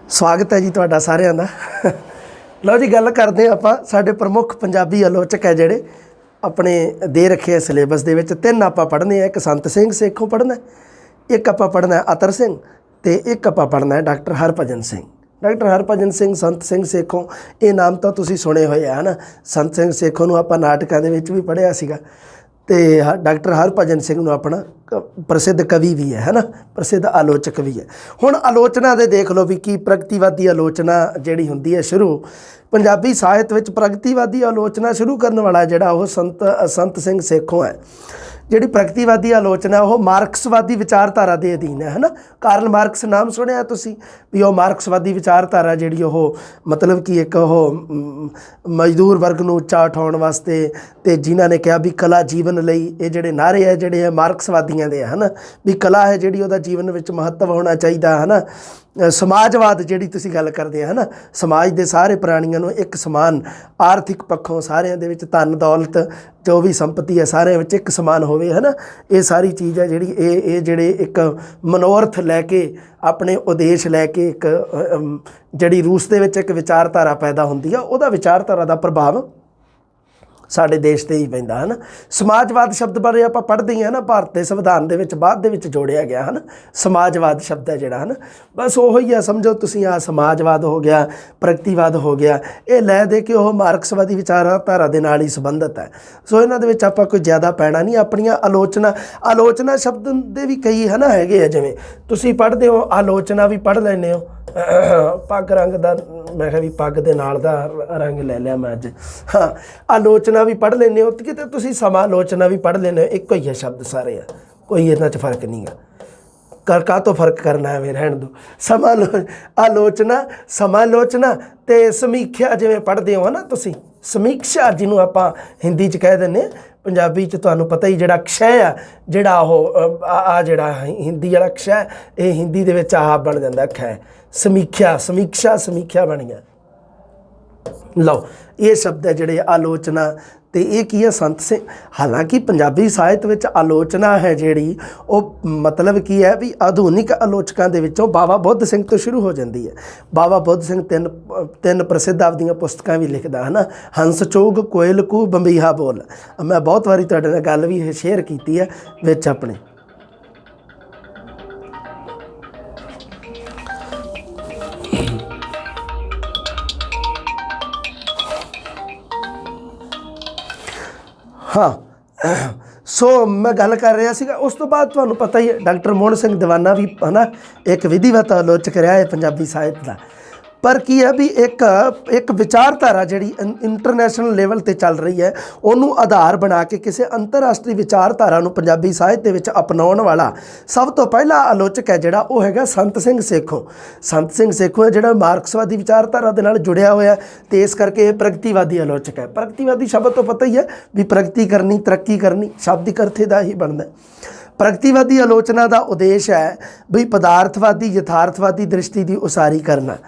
स्वागत है जी तुहाडा सारिਆਂ ਦਾ। लो जी गल करते हैं आपां साडे प्रमुख पंजाबी आलोचक है जिहड़े अपने दे रखे सिलेबस दे विच तीन आपां पढ़ने हैं। एक संत सिंह सेखों पढ़ना, एक आपां पढ़ना है अतर सिंह ते एक आपां पढ़ना है डॉक्टर हरभजन सिंह। डॉक्टर हरभजन सिंह, संत सिंह सेखों, ये नाम तो तुसीं सुने होए है ना। संत सिंह सेखों नूं आपां नाटकां दे विच भी पढ़िया सीगा ते डॉक्टर हरभजन सिंह नूं अपना प्रसिद्ध कवि भी है ना, प्रसिद्ध आलोचक भी है। हुण आलोचना दे देख लो भी की प्रगतिवादी आलोचना जिहड़ी हुंदी है शुरू पंजाबी साहित्य विच प्रगतिवादी आलोचना शुरू करने वाला जिहड़ा वो संत सिंह सेखों है। जिहड़ी प्रगतिवादी आलोचना वो मार्क्सवादी विचारधारा के अधीन है ना। कार्ल मार्क्स नाम सुनिया तुसीं भी वो मार्क्सवादी विचारधारा जिहड़ी वो मतलब कि एक वो मजदूर वर्ग नूं उच्चा उठाउण वास्ते ते जिन्हां ने कहा भी कला जीवन लई ये जिहड़े नारे है जिहड़े मार्क्सवादियां दे है ना भी कला है जिहड़ी उहदा जीवन विच महत्व होना चाहिए है ना। समाजवाद जिहड़ी तुसीं गल करदे है ना, समाज दे सारे प्राणियों नूं एक समान आर्थिक पक्षों सारिਆਂ दे विच धन दौलत जो भी संपत्ति है सारे विच एक समान होवे है ना। ये सारी चीज़ है जिहड़ी ये जिहड़े एक मनोरथ लैके अपने उद्देश लैके एक जिहड़ी रूस दे विच एक विचारधारा पैदा हुंदी है उहदा विचारधारा दा प्रभाव साडे देश ते ही पैंदा है ना। समाजवाद शब्द बारे आपां पढ़दे ही है ना, भारत के संविधान दे विच बाद दे विच जोड़िया गया है ना। समाजवाद शब्द है जिहड़ा है ना, बस उही है समझो तुसीं आ समाजवाद हो गया, प्रगतिवाद हो गया, ये लै दे के वो मार्क्सवादी विचारधारा दे नाल ही संबंधित है। सो इन्हां दे विच आपां कोई ज़्यादा पैना नहीं। अपनियां आलोचना शब्द दे भी कई है ना हैगे आ, जिवें तुसीं पढ़दे हो आलोचना भी पढ़ लैंदे हो। पग रंग दा मैं कहा भी पग दे नाल दा रंग ले लिया मैं अज। हाँ, आलोचना भी पढ़ लेने हो किते तुसीं समालोचना भी पढ़ लेने हो, एक ही है शब्द सारे आ, कोई इन्हां च फर्क नहीं है। का तो फर्क करना है वे रहन दो। आलोचना समालोचना ते समीक्षा जिवें पढ़दे हो ना तुसीं, समीक्षा जिन्हों आपां हिंदी च कह दिंदे, पंजाबी च तुहानूं पता ही जिहड़ा क्षय आ जिहड़ा वो आ जिहड़ा हिंदी वाला क्षय ये हिंदी दे विच आ बन जांदा खै। समीक्षा समीक्षा बन गया। लो ये शब्द है जिहड़े आलोचना तो ये की है संत सिंह। हालांकि पंजाबी साहित्य विच आलोचना है जिहड़ी वो मतलब की है भी आधुनिक आलोचकों के विचों बाबा बुद्ध सिंह तो शुरू हो जाती है। बाबा बुद्ध सिंह तीन प्रसिद्ध आपदियां पुस्तकां भी लिखदा है ना, हंस चोग कोयल कू बंबीहा बोल। मैं बहुत बारी तुहाडे नाल गल भी शेयर की है विच अपने। हाँ, सो मैं गल कर रहा सीगा। उस तो बाद तुहानूं पता ही है डॉक्टर मोहन सिंह दीवाना भी है ना एक विधिवत आलोचक रहा है पंजाबी साहित्य का। पर की है भी एक विचारधारा जिहड़ी इंटरनेशनल लेवल ते चल रही है उन्होंने आधार बना के किसी अंतरराष्ट्रीय विचारधारा नूं पंजाबी साहित्य विच अपनाउण वाला सब तो पहला आलोचक है जिहड़ा वो हैगा संत सिंह सेखों। संत सिंह सेखों है जिहड़ा मार्क्सवादी विचारधारा दे नाल जुड़िया होया ते इस करके ये प्रगतिवादी आलोचक है। प्रगतिवादी शब्द तो पता ही है भी प्रगति करनी तरक्की करनी, शाब्दिक अर्थ दा ही बनदा है। प्रगतिवादी आलोचना का उद्देश्य है भी पदार्थवादी यथार्थवादी दृष्टि की उसारी करना।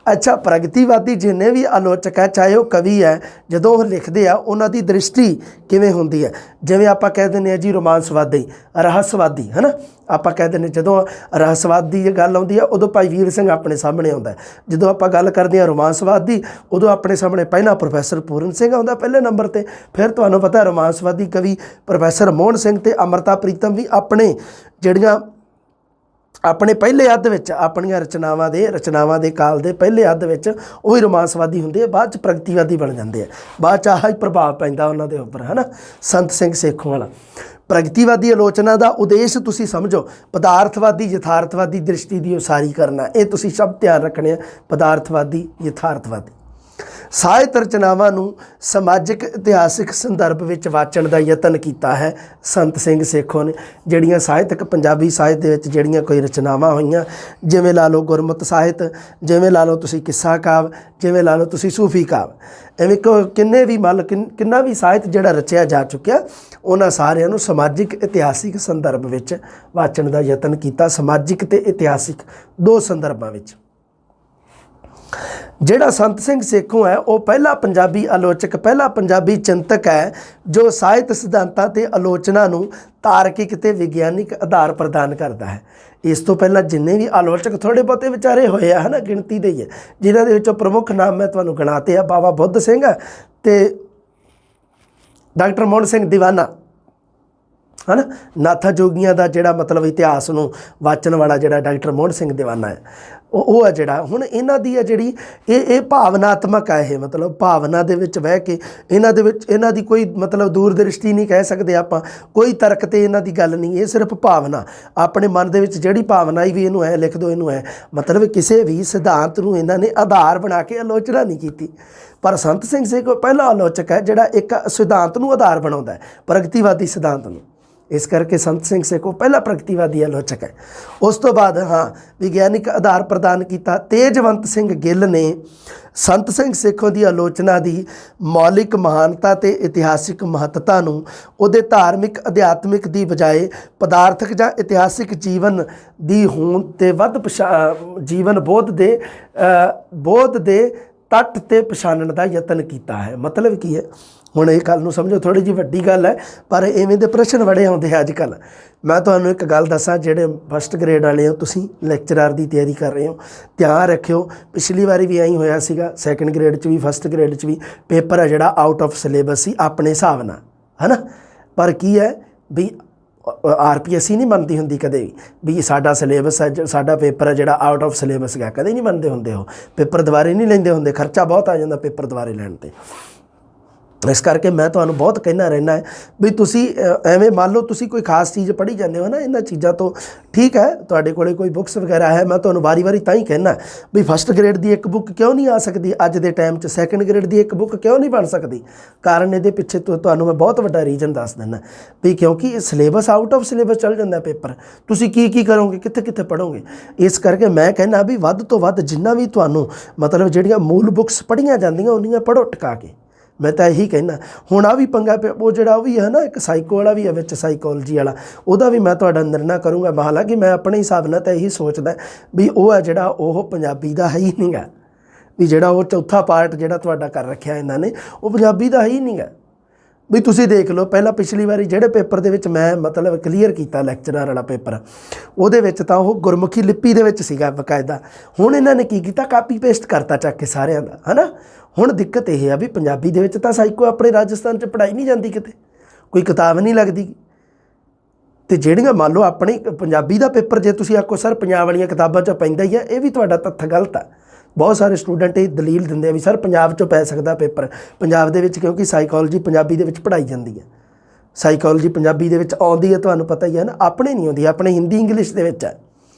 अच्छा, प्रगतिवादी जिन्ने भी आलोचक है चाहे वो कवि है जदों वो लिखते हैं उन्होंने दृष्टि किवें हुंदी है। जिवें आपां कह दिंदे हैं जी रोमांसवादी रहस्यवादी है ना, आपां कह दिंदे जदों रहस्यवाद की गल आउंदी है उदों भाई वीर सिंह अपने सामने आउंदा है। जदों आपां गल करदे हां रोमांसवादी उदों अपने सामने पहला प्रोफैसर पूरन सिंह आउंदा पहले नंबर ते। फिर तुहानूं पता रोमांसवादी कवि प्रोफैसर मोहन सिंह ते अमृता प्रीतम भी अपने जिहड़ियां अपने पहले अद्ध विच अपनियां रचनावां दे काल दे पहले अद्ध विच वही रोमांसवादी हुंदे, बाद च प्रगतिवादी बन जाते हैं। बाद च आह ही प्रभाव पैंदा उन्हां दे उपर है ना संत सिंह सेखों वाला। प्रगतिवादी आलोचना का उद्देश्य तुसीं समझो पदार्थवादी यथार्थवादी दृष्टि की उसारी करना। ये तुसीं सब ध्यान रखने, पदार्थवादी यथार्थवादी। ਸਾਹਿਤ ਰਚਨਾਵਾਂ ਨੂੰ ਸਮਾਜਿਕ ਇਤਿਹਾਸਿਕ ਸੰਦਰਭ ਵਿੱਚ ਵਾਚਣ ਦਾ ਯਤਨ ਕੀਤਾ ਹੈ ਸੰਤ ਸਿੰਘ ਸੇਖੋਂ ਨੇ। ਜਿਹੜੀਆਂ ਸਾਹਿਤਕ ਪੰਜਾਬੀ ਸਾਹਿਤ ਦੇ ਵਿੱਚ ਜਿਹੜੀਆਂ ਕੋਈ ਰਚਨਾਵਾਂ ਹੋਈਆਂ, ਜਿਵੇਂ ਲਾ ਲਓ ਗੁਰਮਤਿ ਸਾਹਿਤ, ਜਿਵੇਂ ਲਾ ਲਓ ਤੁਸੀਂ ਕਿੱਸਾ ਕਾਵ, ਜਿਵੇਂ ਲਾ ਲਓ ਤੁਸੀਂ ਸੂਫੀ ਕਾਵ, ਐਵੇਂ ਕਿੰਨੇ ਵੀ ਮੱਲ ਕਿੰਨਾ ਵੀ ਸਾਹਿਤ ਜਿਹੜਾ ਰਚਿਆ ਜਾ ਚੁੱਕਿਆ ਉਹਨਾਂ ਸਾਰਿਆਂ ਨੂੰ ਸਮਾਜਿਕ ਇਤਿਹਾਸਿਕ ਸੰਦਰਭ ਵਿੱਚ ਵਾਚਣ ਦਾ ਯਤਨ ਕੀਤਾ। ਸਮਾਜਿਕ ਤੇ ਇਤਿਹਾਸਿਕ ਦੋ ਸੰਦਰਭਾਂ ਵਿੱਚ। ਜਿਹੜਾ संत सिंह सेखों है वो पहला पंजाबी आलोचक, पहला पंजाबी चिंतक है जो ਸਾਹਿਤ सिद्धांतां ते आलोचना नूं ਤਾਰਕਿਕ ਤੇ ਵਿਗਿਆਨਿਕ ਆਧਾਰ ਪ੍ਰਦਾਨ ਕਰਦਾ ਹੈ। ਇਸ ਤੋਂ ਪਹਿਲਾਂ ਜਿੰਨੇ ਵੀ ਆਲੋਚਕ ਥੋੜ੍ਹੇ ਬਹੁਤੇ ਵਿਚਾਰੇ ਹੋਏ ਆ ਹੈ ਨਾ, ਗਿਣਤੀ ਦੇ ਹੀ ਹੈ, ਜਿਨ੍ਹਾਂ ਦੇ ਵਿੱਚੋਂ ਪ੍ਰਮੁੱਖ ਨਾਮ ਮੈਂ ਤੁਹਾਨੂੰ ਗਿਣਾਤੇ ਆ, ਬਾਬਾ ਬੁੱਧ ਸਿੰਘ ਅਤੇ ਡਾਕਟਰ ਮੋਹਨ ਸਿੰਘ ਦੀਵਾਨਾ ਹੈ ਨਾ, ਨਾਥਾ ਜੋਗੀਆਂ ਦਾ ਜਿਹੜਾ ਮਤਲਬ ਇਤਿਹਾਸ ਨੂੰ ਵਾਚਣ ਵਾਲਾ ਜਿਹੜਾ ਡਾਕਟਰ ਮੋਹਨ ਸਿੰਘ ਦੀਵਾਨਾ ਹੈ, ਉਹ ਹੈ ਜਿਹੜਾ ਹੁਣ ਇਹਨਾਂ ਦੀ ਹੈ ਜਿਹੜੀ ਇਹ ਭਾਵਨਾਤਮਕ ਹੈ। ਇਹ ਮਤਲਬ ਭਾਵਨਾ ਦੇ ਵਿੱਚ ਬਹਿ ਕੇ ਇਹਨਾਂ ਦੀ ਕੋਈ ਮਤਲਬ ਦੂਰ ਦ੍ਰਿਸ਼ਟੀ ਨਹੀਂ ਕਹਿ ਸਕਦੇ ਆਪਾਂ, ਕੋਈ ਤਰਕ ਤੇ ਇਹਨਾਂ ਦੀ ਗੱਲ ਨਹੀਂ, ਇਹ ਸਿਰਫ ਭਾਵਨਾ ਆਪਣੇ ਮਨ ਦੇ ਵਿੱਚ ਜਿਹੜੀ ਭਾਵਨਾ ਆਈ ਵੀ ਇਹਨੂੰ ਐ ਲਿਖ ਦਿਓ, ਇਹਨੂੰ ਐ, ਮਤਲਬ ਕਿਸੇ ਵੀ ਸਿਧਾਂਤ ਨੂੰ ਇਹਨਾਂ ਨੇ ਆਧਾਰ ਬਣਾ ਕੇ ਆਲੋਚਨਾ ਨਹੀਂ ਕੀਤੀ। ਪਰ ਸੰਤ ਸਿੰਘ ਸੇਖੋਂ ਪਹਿਲਾ ਆਲੋਚਕ ਹੈ ਜਿਹੜਾ ਇੱਕ ਸਿਧਾਂਤ ਨੂੰ ਆਧਾਰ ਬਣਾਉਂਦਾ ਹੈ, ਪ੍ਰਗਤੀਵਾਦੀ ਸਿਧਾਂਤ ਨੂੰ। ਇਸ ਕਰਕੇ ਸੰਤ ਸਿੰਘ ਸੇਖੋਂ ਪਹਿਲਾ ਪ੍ਰਗਤੀਵਾਦੀ ਆਲੋਚਕ ਹੈ। ਉਸ ਤੋਂ ਬਾਅਦ ਵਿਗਿਆਨਿਕ ਆਧਾਰ ਪ੍ਰਦਾਨ ਕੀਤਾ। ਤੇਜਵੰਤ ਸਿੰਘ ਗਿੱਲ ਨੇ ਸੰਤ ਸਿੰਘ ਸੇਖੋਂ ਦੀ ਆਲੋਚਨਾ ਦੀ ਮੌਲਿਕ ਮਹਾਨਤਾ ਅਤੇ ਇਤਿਹਾਸਿਕ ਮਹੱਤਤਾ ਨੂੰ ਉਹਦੇ ਧਾਰਮਿਕ ਅਧਿਆਤਮਿਕ ਦੀ ਬਜਾਏ ਪਦਾਰਥਕ ਜਾਂ ਇਤਿਹਾਸਿਕ ਜੀਵਨ ਦੀ ਹੋਂਦ ਤੇ ਵੱਧ ਜੀਵਨ ਬੋਧ ਦੇ ਤੱਟ 'ਤੇ ਪਛਾਣਨ ਦਾ ਯਤਨ ਕੀਤਾ ਹੈ। ਮਤਲਬ ਕੀ ਹੈ, ਹੁਣ ਇਹ ਗੱਲ ਨੂੰ ਸਮਝੋ, ਥੋੜ੍ਹੀ ਜਿਹੀ ਵੱਡੀ ਗੱਲ ਹੈ ਪਰ ਇਵੇਂ ਦੇ ਪ੍ਰਸ਼ਨ ਬੜੇ ਆਉਂਦੇ ਆ ਅੱਜ ਕੱਲ੍ਹ। ਮੈਂ ਤੁਹਾਨੂੰ ਇੱਕ ਗੱਲ ਦੱਸਾਂ, ਜਿਹੜੇ ਫਸਟ ਗ੍ਰੇਡ ਵਾਲੇ ਹੋ, ਤੁਸੀਂ ਲੈਕਚਰਾਰ ਦੀ ਤਿਆਰੀ ਕਰ ਰਹੇ ਹੋ, ਧਿਆਨ ਰੱਖਿਓ, ਪਿਛਲੀ ਵਾਰੀ ਵੀ ਐਂ ਹੋਇਆ ਸੀਗਾ, ਸੈਕਿੰਡ ਗ੍ਰੇਡ 'ਚ ਵੀ ਫਸਟ ਗ੍ਰੇਡ 'ਚ ਵੀ ਪੇਪਰ ਹੈ ਜਿਹੜਾ ਆਊਟ ਆਫ ਸਿਲੇਬਸ ਸੀ ਆਪਣੇ ਹਿਸਾਬ ਨਾਲ, ਹੈ ਨਾ। ਪਰ ਕੀ ਹੈ ਵੀ RPSC ਨਹੀਂ ਮੰਨਦੀ ਹੁੰਦੀ ਕਦੇ ਵੀ ਸਾਡਾ ਸਿਲੇਬਸ ਹੈ, ਸਾਡਾ ਪੇਪਰ ਹੈ ਜਿਹੜਾ ਆਊਟ ਆਫ ਸਿਲੇਬਸ ਗਿਆ, ਕਦੇ ਨਹੀਂ ਮੰਨਦੇ ਹੁੰਦੇ। ਉਹ ਪੇਪਰ ਦੁਬਾਰੇ ਨਹੀਂ ਲੈਂਦੇ ਹੁੰਦੇ, ਖਰਚਾ ਬਹੁਤ ਆ ਜਾਂਦਾ ਪੇਪਰ ਦੁਬਾਰੇ ਲੈਣ 'ਤੇ। ਇਸ ਕਰਕੇ ਮੈਂ ਤੁਹਾਨੂੰ ਬਹੁਤ ਕਹਿਣਾ ਰਹਿੰਦਾ ਹੈ ਵੀ ਤੁਸੀਂ ਐਵੇਂ ਮੰਨ ਲਓ ਤੁਸੀਂ ਕੋਈ ਖਾਸ ਚੀਜ਼ ਪੜ੍ਹੀ ਜਾਂਦੇ ਹੋ ਨਾ, ਇਹਨਾਂ ਚੀਜ਼ਾਂ ਤੋਂ ਠੀਕ ਹੈ ਤੁਹਾਡੇ ਕੋਲ ਕੋਈ ਬੁੱਕਸ ਵਗੈਰਾ ਹੈ, ਮੈਂ ਤੁਹਾਨੂੰ ਵਾਰੀ ਤਾਂ ਹੀ ਕਹਿਣਾ ਵੀ ਫਸਟ ਗ੍ਰੇਡ ਦੀ ਇੱਕ ਬੁੱਕ ਕਿਉਂ ਨਹੀਂ ਆ ਸਕਦੀ ਅੱਜ ਦੇ ਟਾਈਮ 'ਚ, ਸੈਕਿੰਡ ਗ੍ਰੇਡ ਦੀ ਇੱਕ ਬੁੱਕ ਕਿਉਂ ਨਹੀਂ ਬਣ ਸਕਦੀ। ਕਾਰਨ ਇਹਦੇ ਪਿੱਛੇ ਤੁਹਾਨੂੰ ਮੈਂ ਬਹੁਤ ਵੱਡਾ ਰੀਜ਼ਨ ਦੱਸ ਦਿੰਦਾ ਵੀ ਕਿਉਂਕਿ ਸਿਲੇਬਸ ਆਊਟ ਆਫ ਸਿਲੇਬਸ ਚੱਲ ਜਾਂਦਾ ਪੇਪਰ, ਤੁਸੀਂ ਕੀ ਕਰੋਗੇ, ਕਿੱਥੇ ਪੜ੍ਹੋਗੇ। ਇਸ ਕਰਕੇ ਮੈਂ ਕਹਿੰਦਾ ਵੀ ਵੱਧ ਤੋਂ ਵੱਧ ਜਿੰਨਾ ਵੀ ਤੁਹਾਨੂੰ ਮਤਲਬ ਜਿਹੜੀਆਂ ਮੂਲ ਬੁੱਕਸ ਪੜ੍ਹੀਆਂ ਜਾਂਦੀਆਂ ਉਹਨੀਆਂ ਪੜ੍ਹੋ ਟਿਕਾ ਕੇ। ਮੈਂ ਤਾਂ ਇਹੀ ਕਹਿਣਾ। ਹੁਣ ਆ ਵੀ ਪੰਗਾ ਉਹ ਜਿਹੜਾ ਉਹ ਵੀ ਹੈ ਨਾ, ਇੱਕ ਸਾਈਕੋ ਵਾਲਾ ਵੀ ਹੈ ਵਿੱਚ, ਸਾਈਕੋਲੋਜੀ ਵਾਲਾ, ਉਹਦਾ ਵੀ ਮੈਂ ਤੁਹਾਡਾ ਨਿਰਣਾ ਕਰੂੰਗਾ। ਹਾਲਾਂਕਿ ਮੈਂ ਆਪਣੇ ਹਿਸਾਬ ਨਾਲ ਤਾਂ ਇਹੀ ਸੋਚਦਾ ਵੀ ਉਹ ਹੈ ਜਿਹੜਾ ਉਹ ਪੰਜਾਬੀ ਦਾ ਹੈ ਹੀ ਨਹੀਂ ਗਾ, ਵੀ ਜਿਹੜਾ ਉਹ ਚੌਥਾ ਪਾਰਟ ਜਿਹੜਾ ਤੁਹਾਡਾ ਕਰ ਰੱਖਿਆ ਇਹਨਾਂ ਨੇ ਉਹ ਪੰਜਾਬੀ ਦਾ ਹੈ ਹੀ ਨਹੀਂ ਗਾ। ਵੀ ਤੁਸੀਂ ਦੇਖ ਲਓ, ਪਹਿਲਾਂ ਪਿਛਲੀ ਵਾਰੀ ਜਿਹੜੇ ਪੇਪਰ ਦੇ ਵਿੱਚ ਮੈਂ ਮਤਲਬ ਕਲੀਅਰ ਕੀਤਾ ਲੈਕਚਰਰ ਵਾਲਾ ਪੇਪਰ, ਉਹਦੇ ਵਿੱਚ ਤਾਂ ਉਹ ਗੁਰਮੁਖੀ ਲਿਪੀ ਦੇ ਵਿੱਚ ਸੀਗਾ ਬਕਾਇਦਾ। ਹੁਣ ਇਹਨਾਂ ਨੇ ਕੀ ਕੀਤਾ, ਕਾਪੀ ਪੇਸਟ ਕਰਤਾ ਚੱਕ ਕੇ ਸਾਰਿਆਂ ਦਾ, ਹੈ ਨਾ। ਹੁਣ ਦਿੱਕਤ ਇਹ ਆ ਵੀ ਪੰਜਾਬੀ ਦੇ ਵਿੱਚ ਤਾਂ ਸਾਈਕੋ ਆਪਣੇ ਰਾਜਸਥਾਨ 'ਚ ਪੜ੍ਹਾਈ ਨਹੀਂ ਜਾਂਦੀ, ਕਿਤੇ ਕੋਈ ਕਿਤਾਬ ਨਹੀਂ ਲੱਗਦੀ। ਅਤੇ ਜਿਹੜੀਆਂ ਮੰਨ ਲਓ ਆਪਣੀ ਪੰਜਾਬੀ ਦਾ ਪੇਪਰ ਜੇ ਤੁਸੀਂ ਆਖੋ ਸਰ ਪੰਜਾਬ ਵਾਲੀਆਂ ਕਿਤਾਬਾਂ 'ਚ ਪੈਂਦਾ ਹੀ ਆ, ਇਹ ਵੀ ਤੁਹਾਡਾ ਤੱਥ ਗਲਤ ਆ। ਬਹੁਤ ਸਾਰੇ ਸਟੂਡੈਂਟ ਇਹ ਦਲੀਲ ਦਿੰਦੇ ਆ ਵੀ ਸਰ ਪੰਜਾਬ 'ਚੋਂ ਪੈ ਸਕਦਾ ਪੇਪਰ, ਪੰਜਾਬ ਦੇ ਵਿੱਚ ਕਿਉਂਕਿ ਸਾਈਕੋਲੋਜੀ ਪੰਜਾਬੀ ਦੇ ਵਿੱਚ ਪੜ੍ਹਾਈ ਜਾਂਦੀ ਹੈ, ਸਾਈਕੋਲੋਜੀ ਪੰਜਾਬੀ ਦੇ ਵਿੱਚ ਆਉਂਦੀ ਹੈ, ਤੁਹਾਨੂੰ ਪਤਾ ਹੀ ਹੈ ਨਾ। ਆਪਣੇ ਨਹੀਂ ਆਉਂਦੀ, ਆਪਣੇ ਹਿੰਦੀ ਇੰਗਲਿਸ਼ ਦੇ ਵਿੱਚ ਹੈ।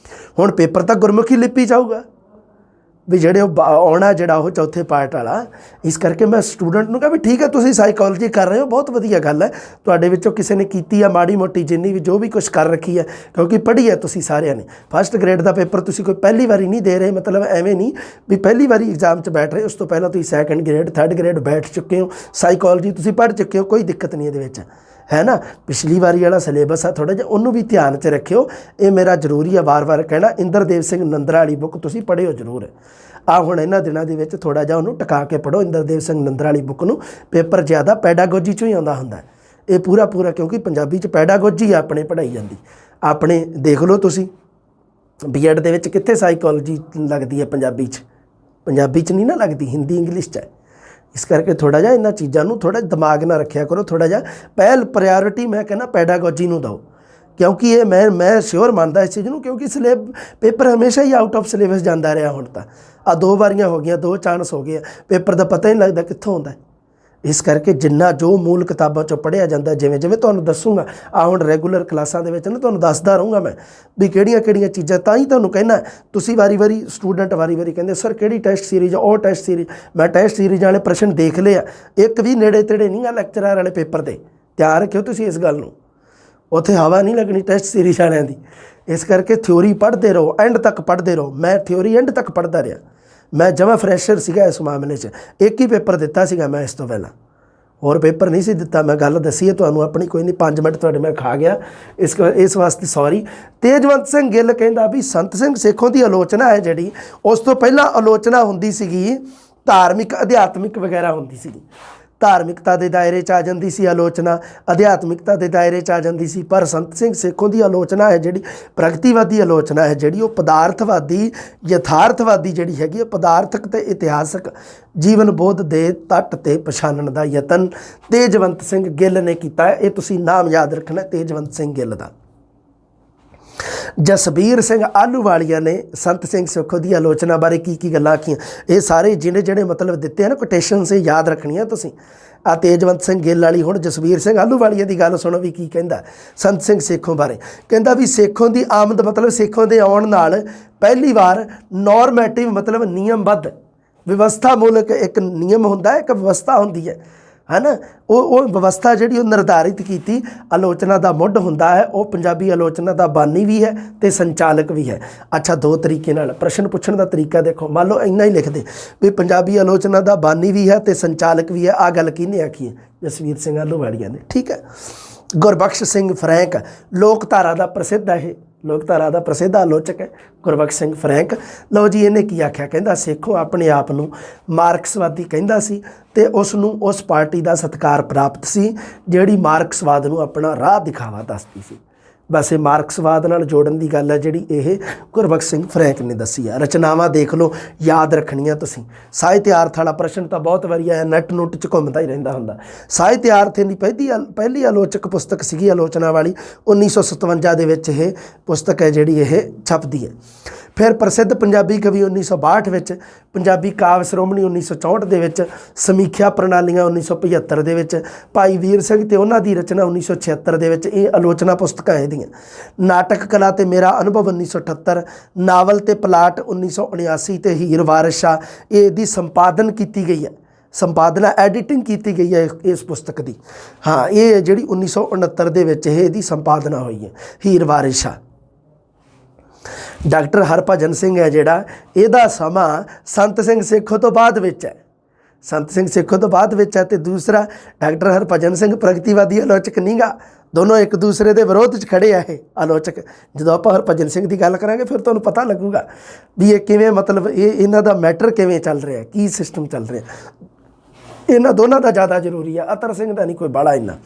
ਹੁਣ ਪੇਪਰ ਤਾਂ ਗੁਰਮੁਖੀ ਲਿਪੀ 'ਚ ਆਊਗਾ ਵੀ ਜਿਹੜੇ ਉਹ ਆਉਣਾ ਜਿਹੜਾ ਉਹ ਚੌਥੇ ਪਾਰਟ ਵਾਲਾ। ਇਸ ਕਰਕੇ ਮੈਂ ਸਟੂਡੈਂਟ ਨੂੰ ਕਿਹਾ ਵੀ ਠੀਕ ਹੈ ਤੁਸੀਂ ਸਾਈਕੋਲੋਜੀ ਕਰ ਰਹੇ ਹੋ, ਬਹੁਤ ਵਧੀਆ ਗੱਲ ਹੈ, ਤੁਹਾਡੇ ਵਿੱਚੋਂ ਕਿਸੇ ਨੇ ਕੀਤੀ ਆ ਮਾੜੀ ਮੋਟੀ ਜਿੰਨੀ ਵੀ ਜੋ ਵੀ ਕੁਛ ਕਰ ਰੱਖੀ ਹੈ, ਕਿਉਂਕਿ ਪੜ੍ਹੀ ਹੈ ਤੁਸੀਂ ਸਾਰਿਆਂ ਨੇ। ਫਸਟ ਗ੍ਰੇਡ ਦਾ ਪੇਪਰ ਤੁਸੀਂ ਕੋਈ ਪਹਿਲੀ ਵਾਰੀ ਨਹੀਂ ਦੇ ਰਹੇ, ਮਤਲਬ ਐਵੇਂ ਨਹੀਂ ਵੀ ਪਹਿਲੀ ਵਾਰੀ ਐਗਜ਼ਾਮ 'ਚ ਬੈਠ ਰਹੇ, ਉਸ ਤੋਂ ਪਹਿਲਾਂ ਤੁਸੀਂ ਸੈਕਿੰਡ ਗ੍ਰੇਡ ਥਰਡ ਗ੍ਰੇਡ ਬੈਠ ਚੁੱਕੇ ਹੋ, ਸਾਈਕੋਲੋਜੀ ਤੁਸੀਂ ਪੜ੍ਹ ਚੁੱਕੇ ਹੋ, ਕੋਈ ਦਿੱਕਤ ਨਹੀਂ ਇਹਦੇ ਵਿੱਚ, ਹੈ ਨਾ। ਪਿਛਲੀ ਵਾਰੀ ਵਾਲਾ ਸਿਲੇਬਸ ਆ ਥੋੜ੍ਹਾ ਜਿਹਾ, ਉਹਨੂੰ ਵੀ ਧਿਆਨ 'ਚ ਰੱਖਿਓ, ਇਹ ਮੇਰਾ ਜ਼ਰੂਰੀ ਆ ਵਾਰ ਕਹਿਣਾ। ਇੰਦਰਦੇਵ ਸਿੰਘ ਨੰਦਰਾ ਵਾਲੀ ਬੁੱਕ ਤੁਸੀਂ ਪੜ੍ਹਿਓ ਜ਼ਰੂਰ। ਹੁਣ ਇਹਨਾਂ ਦਿਨਾਂ ਦੇ ਵਿੱਚ ਥੋੜ੍ਹਾ ਜਿਹਾ ਉਹਨੂੰ ਟਿਕਾ ਕੇ ਪੜ੍ਹੋ, ਇੰਦਰਦੇਵ ਸਿੰਘ ਨੰਦਰਾ ਵਾਲੀ ਬੁੱਕ ਨੂੰ। ਪੇਪਰ ਜ਼ਿਆਦਾ ਪੈਡਾਗੋਜੀ 'ਚੋਂ ਹੀ ਆਉਂਦਾ ਹੁੰਦਾ ਇਹ ਪੂਰਾ, ਕਿਉਂਕਿ ਪੰਜਾਬੀ 'ਚ ਪੈਡਾਗੋਜੀ ਆਪਣੇ ਪੜ੍ਹਾਈ ਜਾਂਦੀ। ਆਪਣੇ ਦੇਖ ਲਓ ਤੁਸੀਂ B.Ed ਦੇ ਵਿੱਚ ਕਿੱਥੇ ਸਾਈਕੋਲੋਜੀ ਲੱਗਦੀ ਹੈ ਪੰਜਾਬੀ 'ਚ ਨਹੀਂ ਨਾ ਲੱਗਦੀ, ਹਿੰਦੀ ਇੰਗਲਿਸ਼ 'ਚ ਹੈ। ਇਸ ਕਰਕੇ ਥੋੜ੍ਹਾ ਜਿਹਾ ਇਹਨਾਂ ਚੀਜ਼ਾਂ ਨੂੰ ਥੋੜ੍ਹਾ ਦਿਮਾਗ ਨਾਲ ਰੱਖਿਆ ਕਰੋ, ਥੋੜ੍ਹਾ ਜਿਹਾ ਪ੍ਰਾਇਓਰਿਟੀ ਮੈਂ ਕਹਿੰਦਾ ਪੈਡਾਗੋਜੀ ਨੂੰ ਦਿਓ, ਕਿਉਂਕਿ ਇਹ ਮੈਂ ਸ਼ੋਰ ਮੰਨਦਾ ਇਸ ਚੀਜ਼ ਨੂੰ, ਕਿਉਂਕਿ ਪੇਪਰ ਹਮੇਸ਼ਾ ਹੀ ਆਊਟ ਆਫ ਸਿਲੇਬਸ ਜਾਂਦਾ ਰਿਹਾ। ਹੁਣ ਤਾਂ ਆ 2 ਵਾਰੀਆਂ ਹੋ ਗਈਆਂ, 2 ਚਾਂਸ ਹੋ ਗਏ, ਪੇਪਰ ਦਾ ਪਤਾ ਹੀ ਨਹੀਂ ਲੱਗਦਾ ਕਿੱਥੋਂ ਆਉਂਦਾ। ਇਸ ਕਰਕੇ ਜਿੰਨਾ ਜੋ ਮੂਲ ਕਿਤਾਬਾਂ 'ਚੋਂ ਪੜ੍ਹਿਆ ਜਾਂਦਾ, ਜਿਵੇਂ ਤੁਹਾਨੂੰ ਦੱਸੂਗਾ ਹੁਣ ਰੈਗੂਲਰ ਕਲਾਸਾਂ ਦੇ ਵਿੱਚ ਨਾ ਤੁਹਾਨੂੰ ਦੱਸਦਾ ਰਹੂੰਗਾ ਮੈਂ ਵੀ ਕਿਹੜੀਆਂ ਚੀਜ਼ਾਂ। ਤਾਂ ਹੀ ਤੁਹਾਨੂੰ ਕਹਿਣਾ, ਤੁਸੀਂ ਵਾਰੀ ਸਟੂਡੈਂਟ ਵਾਰੀ ਕਹਿੰਦੇ ਸਰ ਕਿਹੜੀ ਟੈਸਟ ਸੀਰੀਜ਼, ਉਹ ਟੈਸਟ ਸੀਰੀਜ਼। ਮੈਂ ਟੈਸਟ ਸੀਰੀਜ਼ ਵਾਲੇ ਪ੍ਰਸ਼ਨ ਦੇਖ ਲਏ ਆ, ਇੱਕ ਵੀ ਨੇੜੇ ਤੇੜੇ ਨਹੀਂ ਆ ਲੈਕਚਰਰ ਵਾਲੇ ਪੇਪਰ ਦੇ। ਧਿਆਨ ਰੱਖਿਓ ਤੁਸੀਂ ਇਸ ਗੱਲ ਨੂੰ, ਉੱਥੇ ਹਵਾ ਨਹੀਂ ਲੱਗਣੀ ਟੈਸਟ ਸੀਰੀਜ਼ ਵਾਲਿਆਂ ਦੀ। ਇਸ ਕਰਕੇ ਥਿਓਰੀ ਪੜ੍ਹਦੇ ਰਹੋ, ਐਂਡ ਤੱਕ ਪੜ੍ਹਦੇ ਰਹੋ। ਮੈਂ ਥਿਓਰੀ ਐਂਡ ਤੱਕ ਪੜ੍ਹਦਾ ਰਿਹਾ, ਮੈਂ ਜਮਾਂ ਫਰੈਸ਼ਰ ਸੀਗਾ ਇਸ ਮਾਮਲੇ 'ਚ। ਇੱਕ ਹੀ ਪੇਪਰ ਦਿੱਤਾ ਸੀਗਾ ਮੈਂ ਇਸ ਤੋਂ ਪਹਿਲਾਂ, ਹੋਰ ਪੇਪਰ ਨਹੀਂ ਸੀ ਦਿੱਤਾ। ਮੈਂ ਗੱਲ ਦੱਸੀ ਹੈ ਤੁਹਾਨੂੰ ਆਪਣੀ, ਕੋਈ ਨਹੀਂ 5 ਮਿੰਟ ਤੁਹਾਡੇ ਮੈਂ ਖਾ ਗਿਆ, ਇਸ ਵਾਸਤੇ ਸੌਰੀ। ਤੇਜਵੰਤ ਸਿੰਘ ਗਿੱਲ ਕਹਿੰਦਾ ਵੀ ਸੰਤ ਸਿੰਘ ਸੇਖੋਂ ਦੀ ਆਲੋਚਨਾ ਹੈ ਜਿਹੜੀ, ਉਸ ਤੋਂ ਪਹਿਲਾਂ ਆਲੋਚਨਾ ਹੁੰਦੀ ਸੀਗੀ ਧਾਰਮਿਕ ਅਧਿਆਤਮਿਕ ਵਗੈਰਾ ਹੁੰਦੀ ਸੀਗੀ। ਧਾਰਮਿਕਤਾ ਦੇ ਦਾਇਰੇ 'ਚ ਆ ਜਾਂਦੀ ਸੀ ਆਲੋਚਨਾ, ਅਧਿਆਤਮਿਕਤਾ ਦੇ ਦਾਇਰੇ 'ਚ ਆ ਜਾਂਦੀ ਸੀ। ਪਰ ਸੰਤ ਸਿੰਘ ਸੇਖੋਂ ਦੀ ਆਲੋਚਨਾ ਹੈ ਜਿਹੜੀ ਪ੍ਰਗਤੀਵਾਦੀ ਆਲੋਚਨਾ ਹੈ ਜਿਹੜੀ, ਉਹ ਪਦਾਰਥਵਾਦੀ ਯਥਾਰਥਵਾਦੀ ਜਿਹੜੀ ਹੈਗੀ ਹੈ, ਪਦਾਰਥਕ ਅਤੇ ਇਤਿਹਾਸਕ ਜੀਵਨ ਬੋਧ ਦੇ ਤੱਟ 'ਤੇ ਪਛਾਣਨ ਦਾ ਯਤਨ ਤੇਜਵੰਤ ਸਿੰਘ ਗਿੱਲ ਨੇ ਕੀਤਾ ਹੈ। ਇਹ ਤੁਸੀਂ ਨਾਮ ਯਾਦ ਰੱਖਣਾ, ਤੇਜਵੰਤ ਸਿੰਘ ਗਿੱਲ ਦਾ। ਜਸਬੀਰ ਸਿੰਘ ਆਹਲੂਵਾਲੀਆ ਨੇ ਸੰਤ ਸਿੰਘ ਸੇਖੋਂ ਦੀ ਆਲੋਚਨਾ ਬਾਰੇ ਕੀ ਗੱਲਾਂ ਆਖੀਆਂ, ਇਹ ਸਾਰੇ ਜਿਹੜੇ ਮਤਲਬ ਦਿੱਤੇ ਆ ਨਾ ਕੋਟੇਸ਼ਨ ਸੇ ਯਾਦ ਰੱਖਣੀਆਂ ਤੁਸੀਂ। ਆ ਤੇਜਵੰਤ ਸਿੰਘ ਗਿੱਲ ਵਾਲੀ ਹੁਣ ਜਸਬੀਰ ਸਿੰਘ ਆਹਲੂਵਾਲੀਆ ਦੀ ਗੱਲ ਸੁਣੋ ਵੀ ਕੀ ਕਹਿੰਦਾ ਸੰਤ ਸਿੰਘ ਸੇਖੋਂ ਬਾਰੇ। ਕਹਿੰਦਾ ਵੀ ਸੇਖੋਂ ਦੀ ਆਮਦ ਮਤਲਬ ਸੇਖੋਂ ਦੇ ਆਉਣ ਨਾਲ ਪਹਿਲੀ ਵਾਰ ਨੋਰਮੈਟਿਵ ਮਤਲਬ ਨਿਯਮਬੱਧ ਵਿਵਸਥਾ ਮੂਲਕ ਇੱਕ ਨਿਯਮ ਹੁੰਦਾ, ਇੱਕ ਵਿਵਸਥਾ ਹੁੰਦੀ ਹੈ ਨਾ, ਉਹ ਵਿਵਸਥਾ ਜਿਹੜੀ ਉਹ ਨਿਰਧਾਰਿਤ ਕੀਤੀ ਆਲੋਚਨਾ ਦਾ ਮੁੱਢ ਹੁੰਦਾ ਹੈ। ਉਹ ਪੰਜਾਬੀ ਆਲੋਚਨਾ ਦਾ ਬਾਨੀ ਵੀ ਹੈ ਅਤੇ ਸੰਚਾਲਕ ਵੀ ਹੈ। ਅੱਛਾ, ਦੋ ਤਰੀਕੇ ਨਾਲ ਪ੍ਰਸ਼ਨ ਪੁੱਛਣ ਦਾ ਤਰੀਕਾ ਦੇਖੋ। ਮੰਨ ਲਓ ਇੰਨਾ ਹੀ ਲਿਖਦੇ ਵੀ ਪੰਜਾਬੀ ਆਲੋਚਨਾ ਦਾ ਬਾਨੀ ਵੀ ਹੈ ਅਤੇ ਸੰਚਾਲਕ ਵੀ ਹੈ। ਆਹ ਗੱਲ ਕਿਹਨੇ ਆਖੀ ਹੈ? ਜਸਵੀਰ ਸਿੰਘ ਆਹਲੂਵਾਲੀਆ ਨੇ। ਠੀਕ ਹੈ। ਗੁਰਬਖਸ਼ ਸਿੰਘ ਫਰੈਂਕ ਲੋਕਧਾਰਾ ਦਾ ਪ੍ਰਸਿੱਧ ਹੈ, ਇਹ ਲੋਕਧਾਰਾ ਦਾ ਪ੍ਰਸਿੱਧ ਆਲੋਚਕ ਹੈ ਗੁਰਬਖਸ਼ ਸਿੰਘ ਫਰੈਂਕ। ਲਓ ਜੀ, ਇਹਨੇ ਕੀ ਆਖਿਆ? ਕਹਿੰਦਾ ਸੇਖੋਂ ਆਪਣੇ ਆਪ ਨੂੰ ਮਾਰਕਸਵਾਦੀ ਕਹਿੰਦਾ ਸੀ ਅਤੇ ਉਸ ਨੂੰ ਉਸ ਪਾਰਟੀ ਦਾ ਸਤਿਕਾਰ ਪ੍ਰਾਪਤ ਸੀ ਜਿਹੜੀ ਮਾਰਕਸਵਾਦ ਨੂੰ ਆਪਣਾ ਰਾਹ ਦਿਖਾਵਾ ਦੱਸਦੀ ਸੀ। ਬਸ ਇਹ ਮਾਰਕਸਵਾਦ ਨਾਲ ਜੋੜਨ ਦੀ ਗੱਲ ਹੈ ਜਿਹੜੀ ਇਹ ਗੁਰਬਖਸ਼ ਸਿੰਘ ਫਰੈਂਕ ਨੇ ਦੱਸੀ ਆ। ਰਚਨਾਵਾਂ ਦੇਖ ਲਓ, ਯਾਦ ਰੱਖਣੀਆਂ ਤੁਸੀਂ। ਸਾਹਿਤਿਆਰਥ ਵਾਲਾ ਪ੍ਰਸ਼ਨ ਤਾਂ ਬਹੁਤ ਵਾਰੀ ਆਇਆ, ਨੈੱਟ ਨੁੱਟ 'ਚ ਘੁੰਮਦਾ ਹੀ ਰਹਿੰਦਾ ਹੁੰਦਾ। ਸਾਹਿਤਿਆਰਥ ਦੀ ਪਹਿਲੀ ਆਲੋਚਕ ਪੁਸਤਕ ਸੀਗੀ ਆਲੋਚਨਾ ਵਾਲੀ, 1957 ਦੇ ਵਿੱਚ ਇਹ ਪੁਸਤਕ ਹੈ ਜਿਹੜੀ ਇਹ ਛਪਦੀ ਹੈ। ਫਿਰ ਪ੍ਰਸਿੱਧ ਪੰਜਾਬੀ ਕਵੀ 1962 ਵਿੱਚ, ਪੰਜਾਬੀ ਕਾਵਿ ਸ਼੍ਰੋਮਣੀ 1964 ਦੇ ਵਿੱਚ, ਸਮੀਖਿਆ ਪ੍ਰਣਾਲੀਆਂ 1975 ਦੇ ਵਿੱਚ, ਭਾਈ ਵੀਰ ਸਿੰਘ ਅਤੇ ਉਹਨਾਂ ਦੀ ਰਚਨਾ 1976 ਦੇ ਵਿੱਚ। ਇਹ ਆਲੋਚਨਾ ਪੁਸਤਕਾਂ ਇਹਦੀਆਂ। ਨਾਟਕ ਕਲਾ ਅਤੇ ਮੇਰਾ ਅਨੁਭਵ 1978, ਨਾਵਲ ਅਤੇ ਪਲਾਟ 1979 ਅਤੇ ਹੀਰ ਵਾਰਿਸ ਸ਼ਾਹ, ਇਹ ਇਹਦੀ ਸੰਪਾਦਨ ਕੀਤੀ ਗਈ ਹੈ, ਸੰਪਾਦਨਾ ਐਡੀਟਿੰਗ ਕੀਤੀ ਗਈ ਹੈ ਇਸ ਪੁਸਤਕ ਦੀ। ਹਾਂ, ਇਹ ਜਿਹੜੀ 1969 ਦੇ ਵਿੱਚ ਇਹਦੀ ਸੰਪਾਦਨਾ ਹੋਈ ਹੈ, ਹੀਰ ਵਾਰਿਸ ਸ਼ਾਹ। ਡਾਕਟਰ ਹਰਭਜਨ ਸਿੰਘ ਹੈ ਜਿਹੜਾ, ਇਹਦਾ ਸਮਾਂ ਸੰਤ ਸਿੰਘ ਸੇਖੋਂ ਤੋਂ ਬਾਅਦ ਵਿੱਚ ਹੈ, ਸੰਤ ਸਿੰਘ ਸੇਖੋਂ ਤੋਂ ਬਾਅਦ ਵਿੱਚ ਹੈ। ਅਤੇ ਦੂਸਰਾ ਡਾਕਟਰ ਹਰਭਜਨ ਸਿੰਘ ਪ੍ਰਗਤੀਵਾਦੀ ਆਲੋਚਕ ਨਹੀਂ ਗਾ, ਦੋਨੋਂ ਇੱਕ ਦੂਸਰੇ ਦੇ ਵਿਰੋਧ 'ਚ ਖੜੇ ਆ ਇਹ ਆਲੋਚਕ। ਜਦੋਂ ਆਪਾਂ ਹਰਭਜਨ ਸਿੰਘ ਦੀ ਗੱਲ ਕਰਾਂਗੇ ਫਿਰ ਤੁਹਾਨੂੰ ਪਤਾ ਲੱਗੂਗਾ ਵੀ ਇਹ ਕਿਵੇਂ ਮਤਲਬ ਇਹਨਾਂ ਦਾ ਮੈਟਰ ਕਿਵੇਂ ਚੱਲ ਰਿਹਾ, ਕੀ ਸਿਸਟਮ ਚੱਲ ਰਿਹਾ। ਇਹਨਾਂ ਦੋਨਾਂ ਦਾ ਜ਼ਿਆਦਾ ਜ਼ਰੂਰੀ ਆ, ਅਤਰ ਸਿੰਘ ਦਾ ਨਹੀਂ ਕੋਈ ਬਾਹਲਾ ਇੰਨਾ।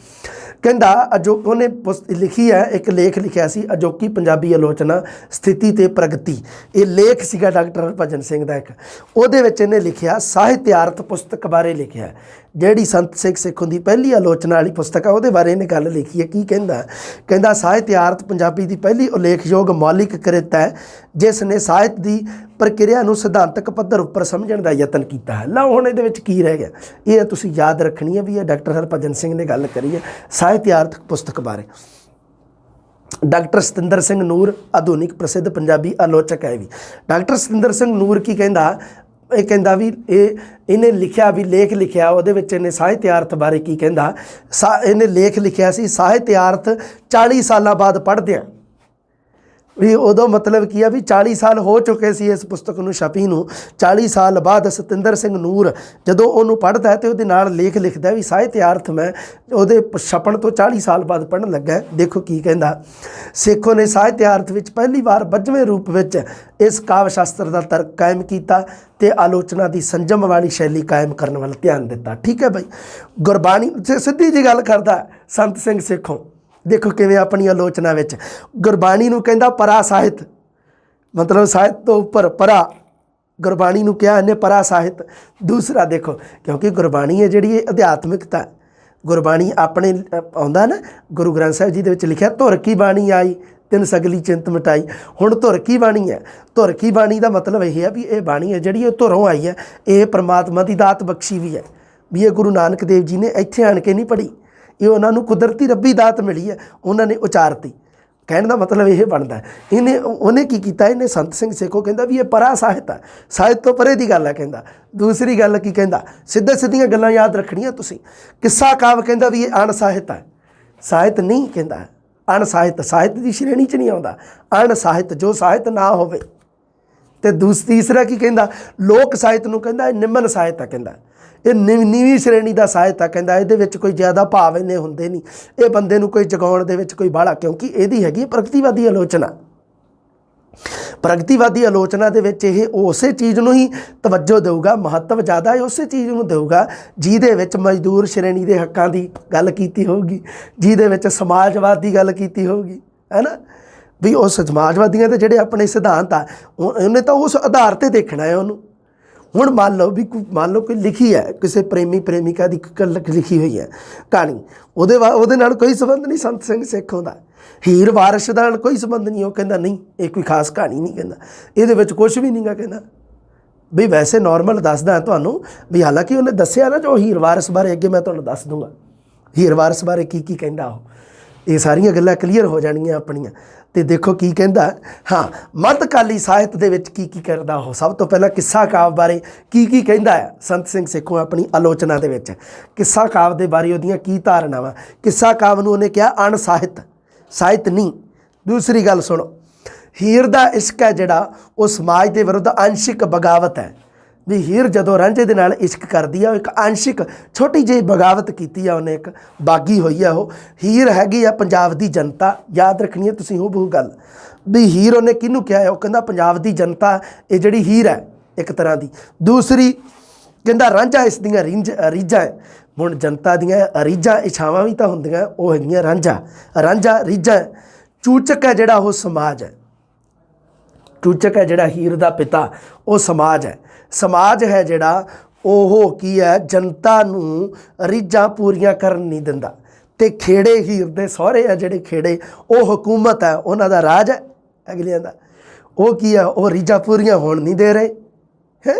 ਕਹਿੰਦਾ ਉਹਨੇ ਲਿਖੀ ਹੈ, ਇੱਕ ਲੇਖ ਲਿਖਿਆ ਸੀ ਅਜੋਕੀ ਪੰਜਾਬੀ ਆਲੋਚਨਾ ਸਥਿਤੀ ਅਤੇ ਪ੍ਰਗਤੀ। ਇਹ ਲੇਖ ਸੀਗਾ ਡਾਕਟਰ ਹਰਭਜਨ ਸਿੰਘ ਦਾ ਇੱਕ। ਉਹਦੇ ਵਿੱਚ ਇਹਨੇ ਲਿਖਿਆ ਸਾਹਿਤਿਆਰਥ ਪੁਸਤਕ ਬਾਰੇ ਲਿਖਿਆ, ਜਿਹੜੀ ਸੰਤ ਸਿੰਘ ਸੇਖੋਂ ਦੀ ਪਹਿਲੀ ਆਲੋਚਨਾ ਵਾਲੀ ਪੁਸਤਕ ਆ, ਉਹਦੇ ਬਾਰੇ ਇਹਨੇ ਗੱਲ ਲਿਖੀ ਹੈ। ਕੀ ਕਹਿੰਦਾ? ਕਹਿੰਦਾ ਸਾਹਿਤਿਆਰਥ ਪੰਜਾਬੀ ਦੀ ਪਹਿਲੀ ਉਲੇਖਯੋਗ ਮੌਲਿਕ ਕਿਰਤ ਹੈ ਜਿਸ ਨੇ ਸਾਹਿਤ ਦੀ ਪ੍ਰਕਿਰਿਆ ਨੂੰ ਸਿਧਾਂਤਕ ਪੱਧਰ ਉੱਪਰ ਸਮਝਣ ਦਾ ਯਤਨ ਕੀਤਾ ਹੈ। ਲਓ ਹੁਣ ਇਹਦੇ ਵਿੱਚ ਕੀ ਰਹਿ ਗਿਆ, ਇਹ ਤੁਸੀਂ ਯਾਦ ਰੱਖਣੀ ਹੈ ਵੀ ਇਹ ਡਾਕਟਰ ਹਰਭਜਨ ਸਿੰਘ ਨੇ ਗੱਲ ਕਰੀ ਹੈ ਸਾਹਿਤਿਆਰਥ ਪੁਸਤਕ ਬਾਰੇ। ਡਾਕਟਰ ਸਤਿੰਦਰ ਸਿੰਘ ਨੂਰ ਆਧੁਨਿਕ ਪ੍ਰਸਿੱਧ ਪੰਜਾਬੀ ਆਲੋਚਕ ਹੈ ਵੀ। ਡਾਕਟਰ ਸਤਿੰਦਰ ਸਿੰਘ ਨੂਰ ਕੀ ਕਹਿੰਦਾ? ਇਹ ਕਹਿੰਦਾ ਵੀ ਇਹਨੇ ਲਿਖਿਆ ਵੀ ਲੇਖ ਲਿਖਿਆ, ਉਹਦੇ ਵਿੱਚ ਇਹਨੇ ਸਾਹਿਤਿਆਰਥ ਬਾਰੇ ਕੀ ਕਹਿੰਦਾ? ਇਹਨੇ ਲੇਖ ਲਿਖਿਆ ਸੀ ਸਾਹਿਤਿਆਰਥ 40 ਸਾਲਾਂ ਬਾਅਦ ਪੜ੍ਹਦੇ ਆ ਵੀ। ਉਦੋਂ ਮਤਲਬ ਕੀ ਆ ਵੀ 40 ਸਾਲ ਹੋ ਚੁੱਕੇ ਸੀ ਇਸ ਪੁਸਤਕ ਨੂੰ ਛਪੀ ਨੂੰ। 40 ਸਾਲ ਬਾਅਦ ਸਤਿੰਦਰ ਸਿੰਘ ਨੂਰ ਜਦੋਂ ਉਹਨੂੰ ਪੜ੍ਹਦਾ ਅਤੇ ਉਹਦੇ ਨਾਲ ਲੇਖ ਲਿਖਦਾ ਵੀ ਸਾਹਿਤਿਆਰਥ ਮੈਂ ਉਹਦੇ ਛਪਣ ਤੋਂ 40 ਸਾਲ ਬਾਅਦ ਪੜ੍ਹਨ ਲੱਗਾ। ਦੇਖੋ ਕੀ ਕਹਿੰਦਾ? ਸੇਖੋਂ ਨੇ ਸਾਹਿਤਿਆਰਥ ਵਿੱਚ ਪਹਿਲੀ ਵਾਰ 52ਵੇਂ ਰੂਪ ਵਿੱਚ ਇਸ ਕਾਵਿ ਸ਼ਾਸਤਰ ਦਾ ਤਰਕ ਕਾਇਮ ਕੀਤਾ ਅਤੇ ਆਲੋਚਨਾ ਦੀ ਸੰਜਮ ਵਾਲੀ ਸ਼ੈਲੀ ਕਾਇਮ ਕਰਨ ਵੱਲ ਧਿਆਨ ਦਿੱਤਾ। ਠੀਕ ਹੈ ਬਾਈ। ਗੁਰਬਾਣੀ ਸਿੱਧੀ ਜਿਹੀ ਗੱਲ ਕਰਦਾ ਸੰਤ ਸਿੰਘ ਸੇਖੋਂ। ਦੇਖੋ ਕਿਵੇਂ ਆਪਣੀ ਆਲੋਚਨਾ ਵਿੱਚ ਗੁਰਬਾਣੀ ਨੂੰ ਕਹਿੰਦਾ ਪਰਾ ਸਾਹਿਤ, ਮਤਲਬ ਸਾਹਿਤ ਤੋਂ ਉੱਪਰ ਪਰਾ, ਗੁਰਬਾਣੀ ਨੂੰ ਕਿਹਾ ਇਹਨੇ ਪਰਾ ਸਾਹਿਤ। ਦੂਸਰਾ ਦੇਖੋ, ਕਿਉਂਕਿ ਗੁਰਬਾਣੀ ਹੈ ਜਿਹੜੀ ਇਹ ਅਧਿਆਤਮਿਕਤਾ, ਗੁਰਬਾਣੀ ਆਪਣੇ ਆਉਂਦਾ ਨਾ ਗੁਰੂ ਗ੍ਰੰਥ ਸਾਹਿਬ ਜੀ ਦੇ ਵਿੱਚ ਲਿਖਿਆ ਧੁਰ ਕੀ ਬਾਣੀ ਆਈ ਤਿੰਨ ਸਗਲੀ ਚਿੰਤ ਮਿਟਾਈ। ਹੁਣ ਧੁਰ ਕੀ ਬਾਣੀ ਹੈ? ਧੁਰ ਕੀ ਬਾਣੀ ਦਾ ਮਤਲਬ ਇਹ ਹੈ ਵੀ ਇਹ ਬਾਣੀ ਹੈ ਜਿਹੜੀ ਇਹ ਧੁਰੋਂ ਆਈ ਹੈ, ਇਹ ਪਰਮਾਤਮਾ ਦੀ ਦਾਤ ਬਖਸ਼ੀ ਵੀ ਹੈ ਵੀ ਇਹ ਗੁਰੂ ਨਾਨਕ ਦੇਵ ਜੀ ਨੇ ਇੱਥੇ ਆਣ ਕੇ ਨਹੀਂ ਪੜ੍ਹੀ, ਇਹ ਉਹਨਾਂ ਨੂੰ ਕੁਦਰਤੀ ਰੱਬੀ ਦਾਤ ਮਿਲੀ ਹੈ, ਉਹਨਾਂ ਨੇ ਉਚਾਰਤੀ। ਕਹਿਣ ਦਾ ਮਤਲਬ ਇਹ ਬਣਦਾ। ਉਹਨੇ ਕੀ ਕੀਤਾ? ਇਹਨੇ ਸੰਤ ਸਿੰਘ ਸੇਖੋਂ ਕਹਿੰਦਾ ਵੀ ਇਹ ਪਰਾ ਸਾਹਿਤ ਹੈ, ਸਾਹਿਤ ਤੋਂ ਪਰੇ ਦੀ ਗੱਲ ਹੈ। ਕਹਿੰਦਾ ਦੂਸਰੀ ਗੱਲ ਕੀ ਕਹਿੰਦਾ? ਸਿੱਧੇ ਸਿੱਧੀਆਂ ਗੱਲਾਂ ਯਾਦ ਰੱਖਣੀਆਂ ਤੁਸੀਂ। ਕਿੱਸਾ ਕਾਵਿ ਕਹਿੰਦਾ ਵੀ ਇਹ ਅਣ ਸਾਹਿਤ ਹੈ, ਸਾਹਿਤ ਨਹੀਂ ਕਹਿੰਦਾ, ਅਣ ਸਾਹਿਤ, ਸਾਹਿਤ ਦੀ ਸ਼੍ਰੇਣੀ 'ਚ ਨਹੀਂ ਆਉਂਦਾ। ਅਣ ਸਾਹਿਤ ਜੋ ਸਾਹਿਤ ਨਾ ਹੋਵੇ। ਅਤੇ ਤੀਸਰਾ ਕੀ ਕਹਿੰਦਾ? ਲੋਕ ਸਾਹਿਤ ਨੂੰ ਕਹਿੰਦਾ ਇਹ ਨਿਮਨ ਸਾਹਿਤ ਹੈ, ਕਹਿੰਦਾ ਇਹ ਨੀਵੀਂ ਸ਼੍ਰੇਣੀ ਦਾ ਸਾਹਿਤ ਆ। ਕਹਿੰਦਾ ਇਹਦੇ ਵਿੱਚ ਕੋਈ ਜ਼ਿਆਦਾ ਭਾਵ ਇੰਨੇ ਹੁੰਦੇ ਨਹੀਂ, ਇਹ ਬੰਦੇ ਨੂੰ ਕੋਈ ਜਗਾਉਣ ਦੇ ਵਿੱਚ ਕੋਈ ਬਾਹਲਾ, ਕਿਉਂਕਿ ਇਹਦੀ ਹੈਗੀ ਪ੍ਰਗਤੀਵਾਦੀ ਆਲੋਚਨਾ। ਪ੍ਰਗਤੀਵਾਦੀ ਆਲੋਚਨਾ ਦੇ ਵਿੱਚ ਇਹ ਉਸੇ ਚੀਜ਼ ਨੂੰ ਹੀ ਤਵੱਜੋ ਦੇਊਗਾ, ਮਹੱਤਵ ਜ਼ਿਆਦਾ ਹੈ ਉਸੇ ਚੀਜ਼ ਨੂੰ ਦੇਊਗਾ ਜਿਹਦੇ ਵਿੱਚ ਮਜ਼ਦੂਰ ਸ਼੍ਰੇਣੀ ਦੇ ਹੱਕਾਂ ਦੀ ਗੱਲ ਕੀਤੀ ਹੋਊਗੀ, ਜਿਹਦੇ ਵਿੱਚ ਸਮਾਜਵਾਦ ਦੀ ਗੱਲ ਕੀਤੀ ਹੋਊਗੀ, ਹੈ ਨਾ। ਵੀ ਉਸ ਸਮਾਜਵਾਦੀਆਂ ਦੇ ਜਿਹੜੇ ਆਪਣੇ ਸਿਧਾਂਤ ਆ ਉਹਨੇ ਤਾਂ ਉਸ ਆਧਾਰ 'ਤੇ ਦੇਖਣਾ ਹੈ ਉਹਨੂੰ। ਹੁਣ ਮੰਨ ਲਓ ਕੋਈ ਲਿਖੀ ਹੈ, ਕਿਸੇ ਪ੍ਰੇਮੀ ਪ੍ਰੇਮਿਕਾ ਦੀ ਲਿਖੀ ਹੋਈ ਹੈ ਕਹਾਣੀ, ਉਹਦੇ ਨਾਲ ਕੋਈ ਸੰਬੰਧ ਨਹੀਂ ਸੰਤ ਸਿੰਘ ਸੇਖੋਂ ਦਾ। ਹੀਰ ਵਾਰਿਸ ਨਾਲ ਕੋਈ ਸੰਬੰਧ ਨਹੀਂ। ਉਹ ਕਹਿੰਦਾ ਨਹੀਂ ਇਹ ਕੋਈ ਖਾਸ ਕਹਾਣੀ ਨਹੀਂ, ਕਹਿੰਦਾ ਇਹਦੇ ਵਿੱਚ ਕੁਛ ਵੀ ਨਹੀਂ ਗਾ। ਕਹਿੰਦਾ ਵੀ ਵੈਸੇ ਨੋਰਮਲ ਦੱਸਦਾ ਤੁਹਾਨੂੰ ਵੀ, ਹਾਲਾਂਕਿ ਉਹਨੇ ਦੱਸਿਆ ਨਾ ਜੋ ਹੀਰ ਵਾਰਿਸ ਬਾਰੇ, ਅੱਗੇ ਮੈਂ ਤੁਹਾਨੂੰ ਦੱਸ ਦੂੰਗਾ ਹੀਰ ਵਾਰਿਸ ਬਾਰੇ ਕੀ ਕਹਿੰਦਾ ਉਹ। ਇਹ ਸਾਰੀਆਂ ਗੱਲਾਂ ਕਲੀਅਰ ਹੋ ਜਾਣਗੀਆਂ ਆਪਣੀਆਂ। ਅਤੇ ਦੇਖੋ ਕੀ ਕਹਿੰਦਾ। ਹਾਂ, ਮੱਧਕਾਲੀ ਸਾਹਿਤ ਦੇ ਵਿੱਚ ਕੀ ਕਰਦਾ ਉਹ। ਸਭ ਤੋਂ ਪਹਿਲਾਂ ਕਿੱਸਾ ਕਾਵਿ ਬਾਰੇ ਕੀ ਕਹਿੰਦਾ ਹੈ ਸੰਤ ਸਿੰਘ ਸੇਖੋਂ ਆਪਣੀ ਆਲੋਚਨਾ ਦੇ ਵਿੱਚ। ਕਿੱਸਾ ਕਾਵਿ ਦੇ ਬਾਰੇ ਉਹਦੀਆਂ ਕੀ ਧਾਰਨਾਵਾਂ। ਕਿੱਸਾ ਕਾਵਿ ਨੂੰ ਉਹਨੇ ਕਿਹਾ ਅਣ ਸਾਹਿਤ ਨਹੀਂ। ਦੂਸਰੀ ਗੱਲ ਸੁਣੋ, ਹੀਰ ਦਾ ਇਸ਼ਕ ਹੈ ਜਿਹੜਾ ਉਹ ਸਮਾਜ ਦੇ ਵਿਰੁੱਧ ਅੰਸ਼ਿਕ ਬਗਾਵਤ ਹੈ। ਵੀ ਹੀਰ ਜਦੋਂ ਰਾਂਝੇ ਦੇ ਨਾਲ ਇਸ਼ਕ ਕਰਦੀ ਆ, ਉਹ ਇੱਕ ਅੰਸ਼ਿਕ ਛੋਟੀ ਜਿਹੀ ਬਗਾਵਤ ਕੀਤੀ ਆ ਉਹਨੇ, ਇੱਕ ਬਾਗੀ ਹੋਈ ਆ ਉਹ। ਹੀਰ ਹੈਗੀ ਆ ਪੰਜਾਬ ਦੀ ਜਨਤਾ, ਯਾਦ ਰੱਖਣੀ ਹੈ ਤੁਸੀਂ ਉਹ ਗੱਲ ਵੀ ਹੀਰ ਉਹਨੇ ਕਿਹਨੂੰ ਕਿਹਾ ਹੈ। ਉਹ ਕਹਿੰਦਾ ਪੰਜਾਬ ਦੀ ਜਨਤਾ ਇਹ ਜਿਹੜੀ ਹੀਰ ਹੈ ਇੱਕ ਤਰ੍ਹਾਂ ਦੀ। ਦੂਸਰੀ ਕਹਿੰਦਾ ਰਾਂਝਾ ਇਸ ਦੀਆਂ ਰੀਝਾਂ ਹੈ। ਹੁਣ ਜਨਤਾ ਦੀਆਂ ਰੀਝਾਂ ਇੱਛਾਵਾਂ ਵੀ ਤਾਂ ਹੁੰਦੀਆਂ, ਉਹ ਹੈਗੀਆਂ ਰਾਂਝਾ ਰੀਝਾਂ। ਚੂਚਕ ਹੈ ਜਿਹੜਾ ਉਹ ਸਮਾਜ ਹੈ। ਚੂਚਕ ਹੈ ਜਿਹੜਾ ਹੀਰ ਦਾ ਪਿਤਾ, ਉਹ ਸਮਾਜ ਹੈ। ਸਮਾਜ ਹੈ ਜਿਹੜਾ ਉਹ ਕੀ ਹੈ, ਜਨਤਾ ਨੂੰ ਰੀਝਾਂ ਪੂਰੀਆਂ ਕਰਨ ਨਹੀਂ ਦਿੰਦਾ। ਅਤੇ ਖੇੜੇ ਹੀਰ ਦੇ ਸਹੁਰੇ ਆ ਜਿਹੜੇ ਖੇੜੇ, ਉਹ ਹਕੂਮਤ ਹੈ, ਉਹਨਾਂ ਦਾ ਰਾਜ ਹੈ ਅਗਲਿਆਂ ਦਾ। ਉਹ ਕੀ ਹੈ, ਉਹ ਰੀਝਾਂ ਪੂਰੀਆਂ ਹੋਣ ਨਹੀਂ ਦੇ ਰਹੇ ਹੈ।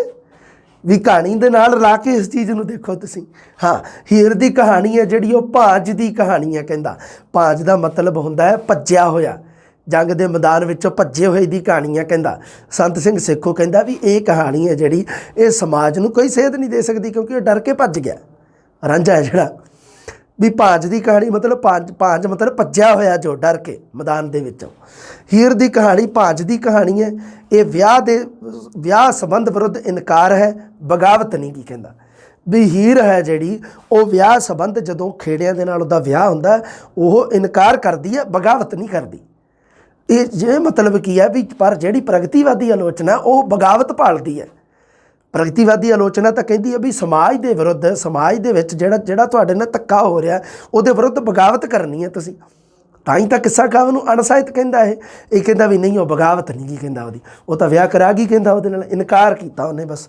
ਵੀ ਕਹਾਣੀ ਦੇ ਨਾਲ ਰਲਾ ਕੇ ਇਸ ਚੀਜ਼ ਨੂੰ ਦੇਖੋ ਤੁਸੀਂ। ਹਾਂ, ਹੀਰ ਦੀ ਕਹਾਣੀ ਹੈ ਜਿਹੜੀ ਉਹ ਭਾਜ ਦੀ ਕਹਾਣੀ ਹੈ। ਕਹਿੰਦਾ ਭਾਜ ਦਾ ਮਤਲਬ ਹੁੰਦਾ ਹੈ ਭੱਜਿਆ ਹੋਇਆ, ਜੰਗ ਦੇ ਮੈਦਾਨ ਵਿੱਚੋਂ ਭੱਜੇ ਹੋਏ ਦੀ ਕਹਾਣੀ ਹੈ। ਕਹਿੰਦਾ ਸੰਤ ਸਿੰਘ ਸੇਖੋਂ ਕਹਿੰਦਾ ਵੀ ਇਹ ਕਹਾਣੀ ਹੈ ਜਿਹੜੀ ਇਹ ਸਮਾਜ ਨੂੰ ਕੋਈ ਸੇਧ ਨਹੀਂ ਦੇ ਸਕਦੀ, ਕਿਉਂਕਿ ਇਹ ਡਰ ਕੇ ਭੱਜ ਗਿਆ। ਰਾਂਝਾ ਹੈ ਜਿਹੜਾ, ਵੀ ਭਾਜ ਦੀ ਕਹਾਣੀ ਮਤਲਬ ਭਾਜ ਮਤਲਬ ਭੱਜਿਆ ਹੋਇਆ ਜੋ ਡਰ ਕੇ ਮੈਦਾਨ ਦੇ ਵਿੱਚੋਂ। ਹੀਰ ਦੀ ਕਹਾਣੀ ਭਾਜ ਦੀ ਕਹਾਣੀ ਹੈ। ਇਹ ਵਿਆਹ ਸੰਬੰਧ ਵਿਰੁੱਧ ਇਨਕਾਰ ਹੈ, ਬਗਾਵਤ ਨਹੀਂ। ਕੀ ਕਹਿੰਦਾ ਵੀ ਹੀਰ ਹੈ ਜਿਹੜੀ ਉਹ ਵਿਆਹ ਸੰਬੰਧ ਜਦੋਂ ਖੇੜਿਆਂ ਦੇ ਨਾਲ ਉਹਦਾ ਵਿਆਹ ਹੁੰਦਾ ਉਹ ਇਨਕਾਰ ਕਰਦੀ ਹੈ, ਬਗਾਵਤ ਨਹੀਂ ਕਰਦੀ। ਇਹ ਜੇ ਮਤਲਬ ਕੀ ਹੈ ਵੀ ਪਰ ਜਿਹੜੀ ਪ੍ਰਗਤੀਵਾਦੀ ਆਲੋਚਨਾ ਉਹ ਬਗਾਵਤ ਭਾਲਦੀ ਹੈ। ਪ੍ਰਗਤੀਵਾਦੀ ਆਲੋਚਨਾ ਤਾਂ ਕਹਿੰਦੀ ਹੈ ਵੀ ਸਮਾਜ ਦੇ ਵਿਰੁੱਧ, ਸਮਾਜ ਦੇ ਵਿੱਚ ਜਿਹੜਾ ਤੁਹਾਡੇ ਨਾਲ ਧੱਕਾ ਹੋ ਰਿਹਾ ਉਹਦੇ ਵਿਰੁੱਧ ਬਗਾਵਤ ਕਰਨੀ ਹੈ ਤੁਸੀਂ। ਤਾਂ ਹੀ ਤਾਂ ਕਿੱਸਾ ਕਾਵਿ ਨੂੰ ਅਣਸਾਹਿਤ ਕਹਿੰਦਾ ਇਹ ਕਹਿੰਦਾ ਵੀ ਨਹੀਂ ਉਹ ਬਗਾਵਤ ਨਹੀਂ। ਕੀ ਕਹਿੰਦਾ ਉਹਦੀ, ਉਹ ਤਾਂ ਵਿਆਹ ਕਰਾ ਗਈ, ਕਹਿੰਦਾ ਉਹਦੇ ਨਾਲ ਇਨਕਾਰ ਕੀਤਾ ਉਹਨੇ ਬਸ।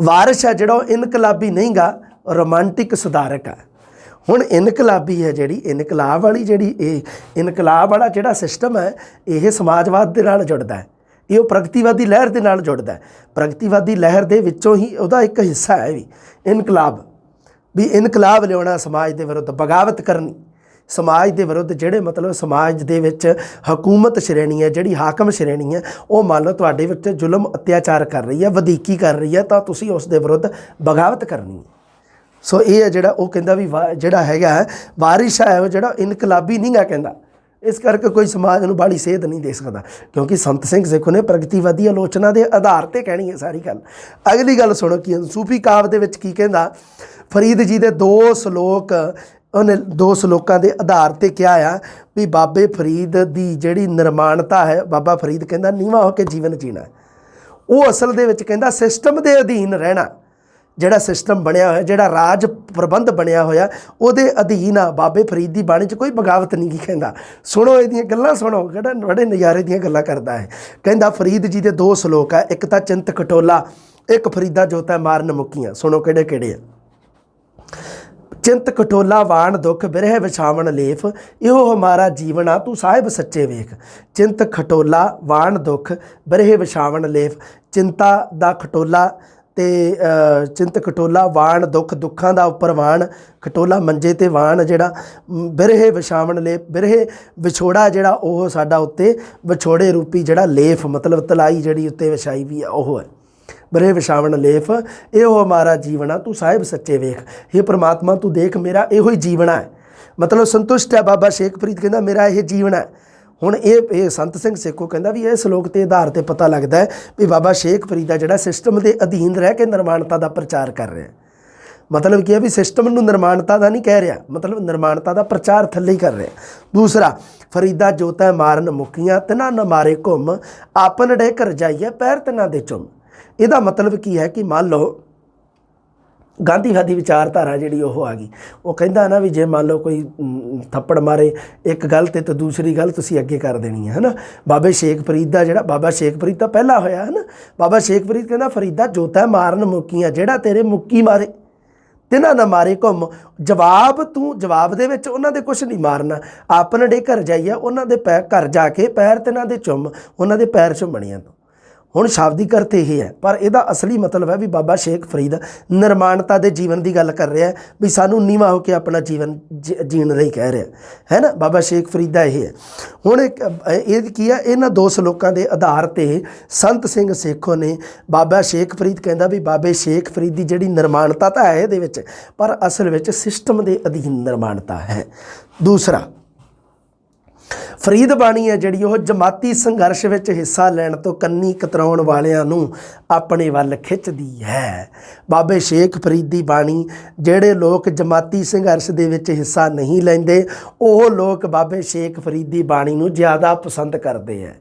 ਵਾਰਿਸ ਹੈ ਜਿਹੜਾ ਉਹ ਇਨਕਲਾਬੀ ਨਹੀਂ ਗਾ, ਰੋਮਾਂਟਿਕ ਸੁਧਾਰਕ ਹੈ। ਹੁਣ ਇਨਕਲਾਬੀ ਹੈ ਜਿਹੜੀ ਇਨਕਲਾਬ ਵਾਲਾ ਜਿਹੜਾ ਸਿਸਟਮ ਹੈ ਇਹ ਸਮਾਜਵਾਦ ਦੇ ਨਾਲ ਜੁੜਦਾ ਹੈ। ਇਹ ਉਹ ਪ੍ਰਗਤੀਵਾਦੀ ਲਹਿਰ ਦੇ ਨਾਲ ਜੁੜਦਾ ਹੈ। ਪ੍ਰਗਤੀਵਾਦੀ ਲਹਿਰ ਦੇ ਵਿੱਚੋਂ ਹੀ ਉਹਦਾ ਇੱਕ ਹਿੱਸਾ ਹੈ ਵੀ ਇਨਕਲਾਬ ਲਿਆਉਣਾ, ਸਮਾਜ ਦੇ ਵਿਰੁੱਧ ਬਗਾਵਤ ਕਰਨੀ। ਸਮਾਜ ਦੇ ਵਿਰੁੱਧ ਜਿਹੜੇ ਮਤਲਬ ਸਮਾਜ ਦੇ ਵਿੱਚ ਹਕੂਮਤ ਸ਼੍ਰੇਣੀ ਹੈ, ਜਿਹੜੀ ਹਾਕਮ ਸ਼੍ਰੇਣੀ ਹੈ, ਉਹ ਮੰਨ ਲਓ ਤੁਹਾਡੇ ਵਿੱਚ ਜ਼ੁਲਮ ਅਤਿਆਚਾਰ ਕਰ ਰਹੀ ਹੈ, ਵਧੀਕੀ ਕਰ ਰਹੀ ਹੈ, ਤਾਂ ਤੁਸੀਂ ਉਸ ਦੇ ਵਿਰੁੱਧ ਬਗਾਵਤ ਕਰਨੀ ਹੈ। ਸੋ ਇਹ ਹੈ ਜਿਹੜਾ ਉਹ ਕਹਿੰਦਾ ਵੀ ਜਿਹੜਾ ਹੈਗਾ ਵਾਰਿਸ ਹੈ ਉਹ ਜਿਹੜਾ ਇਨਕਲਾਬੀ ਨਹੀਂ ਗਾ ਕਹਿੰਦਾ। ਇਸ ਕਰਕੇ ਕੋਈ ਸਮਾਜ ਨੂੰ ਬਾਹਲੀ ਸੇਧ ਨਹੀਂ ਦੇ ਸਕਦਾ, ਕਿਉਂਕਿ ਸੰਤ ਸਿੰਘ ਸੇਖੋਂ ਨੇ ਪ੍ਰਗਤੀਵਾਦੀ ਆਲੋਚਨਾ ਦੇ ਆਧਾਰ 'ਤੇ ਕਹਿਣੀ ਹੈ ਸਾਰੀ ਗੱਲ। ਅਗਲੀ ਗੱਲ ਸੁਣੋ ਕੀ ਸੂਫੀ ਕਾਵਿ ਦੇ ਵਿੱਚ ਕੀ ਕਹਿੰਦਾ। ਫਰੀਦ ਜੀ ਦੇ 2 ਸ਼ਲੋਕ ਉਹਨੇ 2 ਸ਼ਲੋਕਾਂ ਦੇ ਆਧਾਰ 'ਤੇ ਕਿਹਾ ਆ ਵੀ ਬਾਬੇ ਫਰੀਦ ਦੀ ਜਿਹੜੀ ਨਿਰਮਾਣਤਾ ਹੈ, ਬਾਬਾ ਫਰੀਦ ਕਹਿੰਦਾ ਨੀਵਾਂ ਹੋ ਕੇ ਜੀਵਨ ਜੀਣਾ। ਉਹ ਅਸਲ ਦੇ ਵਿੱਚ ਕਹਿੰਦਾ ਸਿਸਟਮ ਦੇ ਅਧੀਨ ਰਹਿਣਾ। ਜਿਹੜਾ ਸਿਸਟਮ ਬਣਿਆ ਹੋਇਆ, ਜਿਹੜਾ ਰਾਜ ਪ੍ਰਬੰਧ ਬਣਿਆ ਹੋਇਆ, ਉਹਦੇ ਅਧੀਨ ਆ। ਬਾਬੇ ਫਰੀਦ ਦੀ ਬਾਣੀ 'ਚ ਕੋਈ ਬਗਾਵਤ ਨਹੀਂ। ਕੀ ਕਹਿੰਦਾ ਸੁਣੋ ਇਹਦੀਆਂ ਗੱਲਾਂ, ਸੁਣੋ ਕਿਹੜਾ ਬੜੇ ਨਜ਼ਾਰੇ ਦੀਆਂ ਗੱਲਾਂ ਕਰਦਾ ਹੈ। ਕਹਿੰਦਾ ਫਰੀਦ ਜੀ ਦੇ 2 ਸ਼ਲੋਕ ਆ, ਇੱਕ ਤਾਂ ਚਿੰਤ ਖਟੋਲਾ, ਇੱਕ ਫਰੀਦਾ ਜੋਤਾ ਮਾਰਨ ਮੁੱਕੀਆਂ। ਸੁਣੋ ਕਿਹੜੇ ਕਿਹੜੇ ਆ। ਚਿੰਤ ਖਟੋਲਾ ਵਾਣ ਦੁੱਖ ਬਿਰਹਿ ਵਿਛਾਵਣ ਲੇਫ, ਇਹੋ ਹਮਾਰਾ ਜੀਵਨ ਆ ਤੂੰ ਸਾਹਿਬ ਸੱਚੇ ਵੇਖ। ਚਿੰਤ ਖਟੋਲਾ ਵਾਣ ਦੁੱਖ ਬਿਰਹਿ ਵਿਛਾਵਣ ਲੇਫ। ਚਿੰਤਾ ਦਾ ਖਟੋਲਾ ਅਤੇ ਚਿੰਤ ਖਟੋਲਾ ਵਾਣ ਦੁੱਖ, ਦੁੱਖਾਂ ਦਾ ਉੱਪਰ ਵਾਣ, ਖਟੋਲਾ ਮੰਜੇ 'ਤੇ ਵਾਣ ਜਿਹੜਾ। ਬਿਰਹੇ ਵਿਛਾਵਣ ਲੇਫ, ਬਿਰਹੇ ਵਿਛੋੜਾ ਜਿਹੜਾ ਉਹ ਸਾਡਾ ਉੱਤੇ ਵਿਛੋੜੇ ਰੂਪੀ ਜਿਹੜਾ ਲੇਫ ਮਤਲਬ ਤਲਾਈ ਜਿਹੜੀ ਉੱਤੇ ਵਿਛਾਈ ਵੀ ਆ ਉਹ ਹੈ। ਬਿਰਹੇ ਵਿਛਾਵਣ ਲੇਫ ਇਹੋ ਹਮਾਰਾ ਜੀਵਨ ਆ ਤੂੰ ਸਾਹਿਬ ਸੱਚੇ ਵੇਖ। ਇਹ ਪ੍ਰਮਾਤਮਾ ਤੂੰ ਦੇਖ ਮੇਰਾ ਇਹੋ ਹੀ ਜੀਵਣਾ ਹੈ। ਮਤਲਬ ਸੰਤੁਸ਼ਟ ਹੈ ਬਾਬਾ ਸ਼ੇਖ ਫਰੀਦ ਕਹਿੰਦਾ ਮੇਰਾ ਇਹ ਜੀਵਨ ਹੈ। ਹੁਣ ਇਹ ਸੰਤ ਸਿੰਘ ਸੇਖੋਂ ਕਹਿੰਦਾ ਵੀ ਇਹ ਸ਼ਲੋਕ ਦੇ ਆਧਾਰ 'ਤੇ ਪਤਾ ਲੱਗਦਾ ਹੈ ਵੀ ਬਾਬਾ ਸ਼ੇਖ ਫਰੀਦ ਦਾ ਜਿਹੜਾ ਸਿਸਟਮ ਦੇ ਅਧੀਨ ਰਹਿ ਕੇ ਨਿਰਮਾਣਤਾ ਦਾ ਪ੍ਰਚਾਰ ਕਰ ਰਿਹਾ। ਮਤਲਬ ਕੀ ਹੈ ਵੀ ਸਿਸਟਮ ਨੂੰ ਨਿਰਮਾਣਤਾ ਦਾ ਨਹੀਂ ਕਹਿ ਰਿਹਾ, ਮਤਲਬ ਨਿਰਮਾਣਤਾ ਦਾ ਪ੍ਰਚਾਰ ਥੱਲੇ ਹੀ ਕਰ ਰਿਹਾ। ਦੂਸਰਾ, ਫਰੀਦਾ ਜੋਤੈ ਮਾਰਨ ਮੁਕੀਆਂ ਤਿਨਾਂ ਨ ਮਾਰੇ ਘੁੰਮ, ਆਪਨ ਡੇ ਘਰ ਜਾਈਏ ਪੈਰ ਤਿਨਾਂ ਦੇ ਚੁੰਮ। ਇਹਦਾ ਮਤਲਬ ਕੀ ਹੈ ਕਿ ਮੰਨ ਲਓ ਗਾਂਧੀਵਾਦੀ ਵਿਚਾਰਧਾਰਾ ਜਿਹੜੀ ਉਹ ਆ ਗਈ, ਉਹ ਕਹਿੰਦਾ ਨਾ ਵੀ ਜੇ ਮੰਨ ਲਓ ਕੋਈ ਥੱਪੜ ਮਾਰੇ ਇੱਕ ਗੱਲ 'ਤੇ ਤਾਂ ਦੂਸਰੀ ਗੱਲ ਤੁਸੀਂ ਅੱਗੇ ਕਰ ਦੇਣੀ ਹੈ ਨਾ। ਬਾਬੇ ਸ਼ੇਖ ਫਰੀਦ ਦਾ ਜਿਹੜਾ ਬਾਬਾ ਸ਼ੇਖ ਫਰੀਦ ਤਾਂ ਪਹਿਲਾ ਹੋਇਆ ਹੈ ਨਾ। ਬਾਬਾ ਸ਼ੇਖ ਫਰੀਦ ਕਹਿੰਦਾ ਫਰੀਦਾ ਜੋਤੈ ਮਾਰਨ ਮੁਕੀਆਂ, ਜਿਹੜਾ ਤੇਰੇ ਮੁੱਕੀ ਮਾਰੇ ਤਿਨਾਂ ਨਾ ਮਾਰੇ ਘੁੰਮ। ਜਵਾਬ ਦੇ ਵਿੱਚ ਉਹਨਾਂ ਦੇ ਕੁਛ ਨਹੀਂ ਮਾਰਨਾ। ਆਪਨ ਡੇ ਘਰ ਜਾਈਏ, ਉਹਨਾਂ ਦੇ ਘਰ ਜਾ ਕੇ ਪੈਰ ਤਿਨਾਂ ਦੇ ਚੁੰਮ, ਉਹਨਾਂ ਦੇ ਪੈਰ ਚੁੰਮਣੀਆਂ ਤੋਂ। ਹੁਣ ਸ਼ਾਬਦਿਕ ਅਰਥ ਇਹ ਹੈ, ਪਰ ਇਹਦਾ ਅਸਲੀ ਮਤਲਬ ਹੈ ਵੀ ਬਾਬਾ ਸ਼ੇਖ ਫਰੀਦ ਨਿਰਮਾਣਤਾ ਦੇ ਜੀਵਨ ਦੀ ਗੱਲ ਕਰ ਰਿਹਾ, ਵੀ ਸਾਨੂੰ ਨੀਵਾਂ ਹੋ ਕੇ ਆਪਣਾ ਜੀਵਨ ਜੀਣ ਲਈ ਕਹਿ ਰਿਹਾ ਹੈ ਨਾ। ਬਾਬਾ ਸ਼ੇਖ ਫਰੀਦ ਦਾ ਇਹ ਹੈ। ਹੁਣ ਇਹ ਕੀ ਹੈ, ਇਹਨਾਂ ਦੋ ਸਲੋਕਾਂ ਦੇ ਆਧਾਰ 'ਤੇ ਸੰਤ ਸਿੰਘ ਸੇਖੋਂ ਨੇ ਬਾਬਾ ਸ਼ੇਖ ਫਰੀਦ ਕਹਿੰਦਾ ਵੀ ਬਾਬੇ ਸ਼ੇਖ ਫਰੀਦ ਦੀ ਜਿਹੜੀ ਨਿਰਮਾਣਤਾ ਤਾਂ ਹੈ ਇਹਦੇ ਵਿੱਚ, ਪਰ ਅਸਲ ਵਿੱਚ ਸਿਸਟਮ ਦੇ ਅਧੀਨ ਨਿਰਮਾਣਤਾ ਹੈ। ਦੂਸਰਾ, ਫਰੀਦ ਬਾਣੀ ਹੈ ਜਿਹੜੀ ਉਹ ਜਮਾਤੀ ਸੰਘਰਸ਼ ਵਿੱਚ ਹਿੱਸਾ ਲੈਣ ਤੋਂ ਕੰਨੀ ਕਤਰਾਉਣ ਵਾਲਿਆਂ ਨੂੰ ਆਪਣੇ ਵੱਲ ਖਿੱਚਦੀ ਹੈ। ਬਾਬੇ ਸ਼ੇਖ ਫਰੀਦ ਦੀ ਬਾਣੀ, ਜਿਹੜੇ ਲੋਕ ਜਮਾਤੀ ਸੰਘਰਸ਼ ਦੇ ਵਿੱਚ ਹਿੱਸਾ ਨਹੀਂ ਲੈਂਦੇ, ਉਹ ਲੋਕ ਬਾਬੇ ਸ਼ੇਖ ਫਰੀਦ ਦੀ ਬਾਣੀ ਨੂੰ ਜ਼ਿਆਦਾ ਪਸੰਦ ਕਰਦੇ ਹੈ।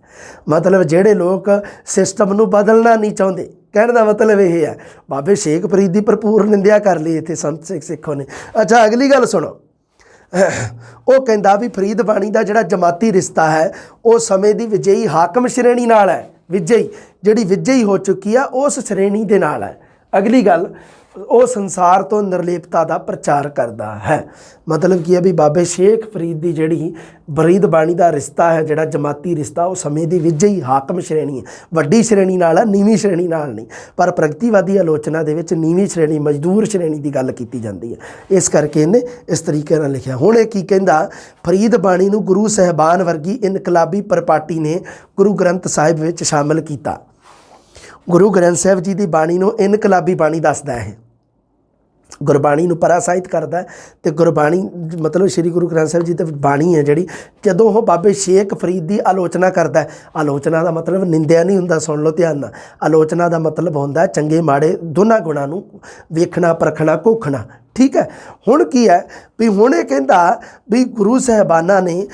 ਮਤਲਬ ਜਿਹੜੇ ਲੋਕ ਸਿਸਟਮ ਨੂੰ ਬਦਲਣਾ ਨਹੀਂ ਚਾਹੁੰਦੇ, ਕਹਿਣ ਦਾ ਮਤਲਬ ਇਹ ਹੈ। ਬਾਬੇ ਸ਼ੇਖ ਫਰੀਦ ਦੀ ਭਰਪੂਰ ਨਿੰਦਿਆ ਕਰ ਲਈ ਇੱਥੇ ਸੰਤ ਸਿੰਘ ਸੇਖੋਂ ਨੇ। ਅੱਛਾ, ਅਗਲੀ ਗੱਲ ਸੁਣੋ। ਉਹ ਕਹਿੰਦਾ ਵੀ ਫਰੀਦ ਬਾਣੀ ਦਾ ਜਿਹੜਾ ਜਮਾਤੀ ਰਿਸ਼ਤਾ ਹੈ ਉਹ ਸਮੇਂ ਦੀ ਵਿਜੇਈ ਹਾਕਮ ਸ਼੍ਰੇਣੀ ਨਾਲ ਹੈ। ਜਿਹੜੀ ਵਿਜੇਈ ਹੋ ਚੁੱਕੀ ਆ ਉਸ ਸ਼੍ਰੇਣੀ ਦੇ ਨਾਲ ਹੈ। ਅਗਲੀ ਗੱਲ, ਉਹ ਸੰਸਾਰ ਤੋਂ ਨਿਰਲੇਪਤਾ ਦਾ ਪ੍ਰਚਾਰ ਕਰਦਾ ਹੈ। ਮਤਲਬ ਕੀ ਹੈ ਵੀ ਬਾਬੇ ਸ਼ੇਖ ਫਰੀਦ ਦੀ ਜਿਹੜੀ ਫਰੀਦ ਬਾਣੀ ਦਾ ਰਿਸ਼ਤਾ ਹੈ, ਜਿਹੜਾ ਜਮਾਤੀ ਰਿਸ਼ਤਾ, ਉਹ ਸਮੇਂ ਦੀ ਵਿਜੇਈ ਹਾਕਮ ਸ਼੍ਰੇਣੀ ਹੈ। ਵੱਡੀ ਸ਼੍ਰੇਣੀ ਨਾਲ ਹੈ, ਨੀਵੀਂ ਸ਼੍ਰੇਣੀ ਨਾਲ ਨਹੀਂ। ਪਰ ਪ੍ਰਗਤੀਵਾਦੀ ਆਲੋਚਨਾ ਦੇ ਵਿੱਚ ਨੀਵੀਂ ਸ਼੍ਰੇਣੀ, ਮਜ਼ਦੂਰ ਸ਼੍ਰੇਣੀ ਦੀ ਗੱਲ ਕੀਤੀ ਜਾਂਦੀ ਹੈ। ਇਸ ਕਰਕੇ ਇਹਨੇ ਇਸ ਤਰੀਕੇ ਨਾਲ ਲਿਖਿਆ। ਹੁਣ ਇਹ ਕੀ ਕਹਿੰਦਾ, ਫਰੀਦ ਬਾਣੀ ਨੂੰ ਗੁਰੂ ਸਾਹਿਬਾਨ ਵਰਗੀ ਇਨਕਲਾਬੀ ਪਰਪਾਟੀ ਨੇ ਗੁਰੂ ਗ੍ਰੰਥ ਸਾਹਿਬ ਵਿੱਚ ਸ਼ਾਮਲ ਕੀਤਾ। ਗੁਰੂ ਗ੍ਰੰਥ ਸਾਹਿਬ ਜੀ ਦੀ ਬਾਣੀ ਨੂੰ ਇਨਕਲਾਬੀ ਬਾਣੀ ਦੱਸਦਾ ਹੈ, ਗੁਰਬਾਣੀ ਨੂੰ ਪਰਾਸਾਹਿਤ ਕਰਦਾ। ਅਤੇ ਗੁਰਬਾਣੀ ਮਤਲਬ ਸ਼੍ਰੀ ਗੁਰੂ ਗ੍ਰੰਥ ਸਾਹਿਬ ਜੀ ਦੀ ਬਾਣੀ ਹੈ ਜਿਹੜੀ, ਜਦੋਂ ਉਹ ਬਾਬੇ ਸ਼ੇਖ ਫਰੀਦ ਦੀ ਆਲੋਚਨਾ ਕਰਦਾ, ਆਲੋਚਨਾ ਦਾ ਮਤਲਬ ਨਿੰਦਿਆ ਨਹੀਂ ਹੁੰਦਾ, ਸੁਣ ਲਓ ਧਿਆਨ ਨਾਲ। ਆਲੋਚਨਾ ਦਾ ਮਤਲਬ ਹੁੰਦਾ ਚੰਗੇ ਮਾੜੇ ਦੋਨਾਂ ਗੁਣਾਂ ਨੂੰ ਵੇਖਣਾ, ਪਰਖਣਾ, ਘੋਖਣਾ। ਠੀਕ ਹੈ। ਹੁਣ ਕੀ ਹੈ ਵੀ ਹੁਣ ਇਹ ਕਹਿੰਦਾ ਵੀ ਗੁਰੂ ਸਾਹਿਬਾਨਾਂ ਨੇ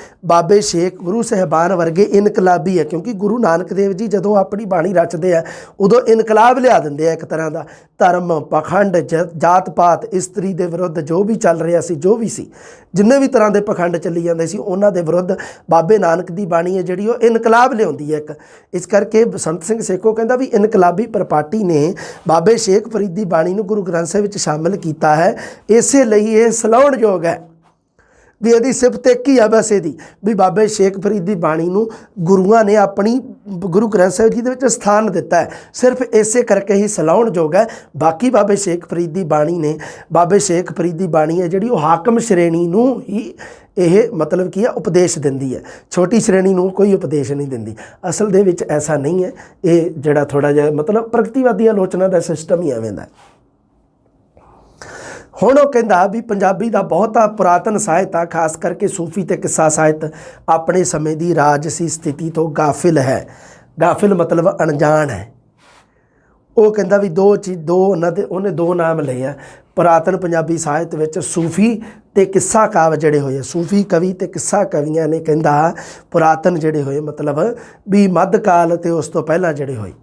ਗੁਰੂ ਸਾਹਿਬਾਨ ਵਰਗੇ ਇਨਕਲਾਬੀ ਹੈ, ਕਿਉਂਕਿ ਗੁਰੂ ਨਾਨਕ ਦੇਵ ਜੀ ਜਦੋਂ ਆਪਣੀ ਬਾਣੀ ਰਚਦੇ ਆ ਉਦੋਂ ਇਨਕਲਾਬ ਲਿਆ ਦਿੰਦੇ ਆ ਇੱਕ ਤਰ੍ਹਾਂ ਦਾ। ਧਰਮ, ਪਖੰਡ, ਜਾਤ ਪਾਤ, ਇਸਤਰੀ ਦੇ ਵਿਰੁੱਧ ਜੋ ਵੀ ਚੱਲ ਰਿਹਾ ਸੀ, ਜੋ ਵੀ ਸੀ, ਜਿੰਨੇ ਵੀ ਤਰ੍ਹਾਂ ਦੇ ਪਖੰਡ ਚੱਲੀ ਜਾਂਦੇ ਸੀ, ਉਹਨਾਂ ਦੇ ਵਿਰੁੱਧ ਬਾਬੇ ਨਾਨਕ ਦੀ ਬਾਣੀ ਹੈ ਜਿਹੜੀ ਉਹ ਇਨਕਲਾਬ ਲਿਆਉਂਦੀ ਹੈ ਇੱਕ। ਇਸ ਕਰਕੇ ਸੰਤ ਸਿੰਘ ਸੇਖੋਂ ਕਹਿੰਦਾ ਵੀ ਇਨਕਲਾਬੀ ਪਰਪਾਟੀ ਨੇ ਬਾਬੇ ਸ਼ੇਖ ਫਰੀਦ ਦੀ ਬਾਣੀ ਨੂੰ ਗੁਰੂ ਗ੍ਰੰਥ ਸਾਹਿਬ ਵਿੱਚ ਸ਼ਾਮਿਲ ਕੀਤਾ ਹੈ। ਇਸੇ ਲਈ ਇਹ ਸਲਾਹੁਣਯੋਗ ਹੈ ਵੀ ਇਹਦੀ ਸਿਫਤ ਇੱਕ ਹੀ ਆ ਬਸ ਇਹਦੀ, ਵੀ ਬਾਬੇ ਸ਼ੇਖ ਫਰੀਦ ਦੀ ਬਾਣੀ ਨੂੰ ਗੁਰੂਆਂ ਨੇ ਆਪਣੀ ਗੁਰੂ ਗ੍ਰੰਥ ਸਾਹਿਬ ਜੀ ਦੇ ਵਿੱਚ ਸਥਾਨ ਦਿੱਤਾ ਹੈ। ਸਿਰਫ ਇਸੇ ਕਰਕੇ ਹੀ ਸਲਾਹੁਣਯੋਗ ਹੈ। ਬਾਕੀ ਬਾਬੇ ਸ਼ੇਖ ਫਰੀਦ ਦੀ ਬਾਣੀ ਹੈ ਜਿਹੜੀ ਉਹ ਹਾਕਮ ਸ਼੍ਰੇਣੀ ਨੂੰ ਹੀ ਇਹ ਮਤਲਬ ਕੀ ਹੈ ਉਪਦੇਸ਼ ਦਿੰਦੀ ਹੈ, ਛੋਟੀ ਸ਼੍ਰੇਣੀ ਨੂੰ ਕੋਈ ਉਪਦੇਸ਼ ਨਹੀਂ ਦਿੰਦੀ। ਅਸਲ ਦੇ ਵਿੱਚ ਐਸਾ ਨਹੀਂ ਹੈ। ਇਹ ਜਿਹੜਾ ਥੋੜ੍ਹਾ ਜਿਹਾ ਮਤਲਬ ਪ੍ਰਗਤੀਵਾਦੀ ਆਲੋਚਨਾ ਦਾ ਸਿਸਟਮ ਹੀ ਐਵੇਂ ਦਾ। ਹੁਣ ਉਹ ਕਹਿੰਦਾ ਵੀ ਪੰਜਾਬੀ ਦਾ ਬਹੁਤਾ ਪੁਰਾਤਨ ਸਾਹਿਤ ਆ, ਖਾਸ ਕਰਕੇ ਸੂਫੀ ਅਤੇ ਕਿੱਸਾ ਸਾਹਿਤ, ਆਪਣੇ ਸਮੇਂ ਦੀ ਰਾਜਸੀ ਸਥਿਤੀ ਤੋਂ ਗਾਫਿਲ ਹੈ। ਗਾਫਿਲ ਮਤਲਬ ਅਣਜਾਣ ਹੈ। ਉਹ ਕਹਿੰਦਾ ਵੀ ਉਹਨੇ ਦੋ ਨਾਮ ਲਏ ਆ ਪੁਰਾਤਨ ਪੰਜਾਬੀ ਸਾਹਿਤ ਵਿੱਚ, ਸੂਫੀ ਅਤੇ ਕਿੱਸਾ ਕਾਵਿ ਜਿਹੜੇ ਹੋਏ, ਸੂਫੀ ਕਵੀ ਅਤੇ ਕਿੱਸਾ ਕਵੀਆਂ ਨੇ ਕਹਿੰਦਾ ਪੁਰਾਤਨ ਜਿਹੜੇ ਹੋਏ, ਮਤਲਬ ਵੀ ਮੱਧਕਾਲ ਅਤੇ ਉਸ ਤੋਂ ਪਹਿਲਾਂ ਜਿਹੜੇ ਹੋਏ,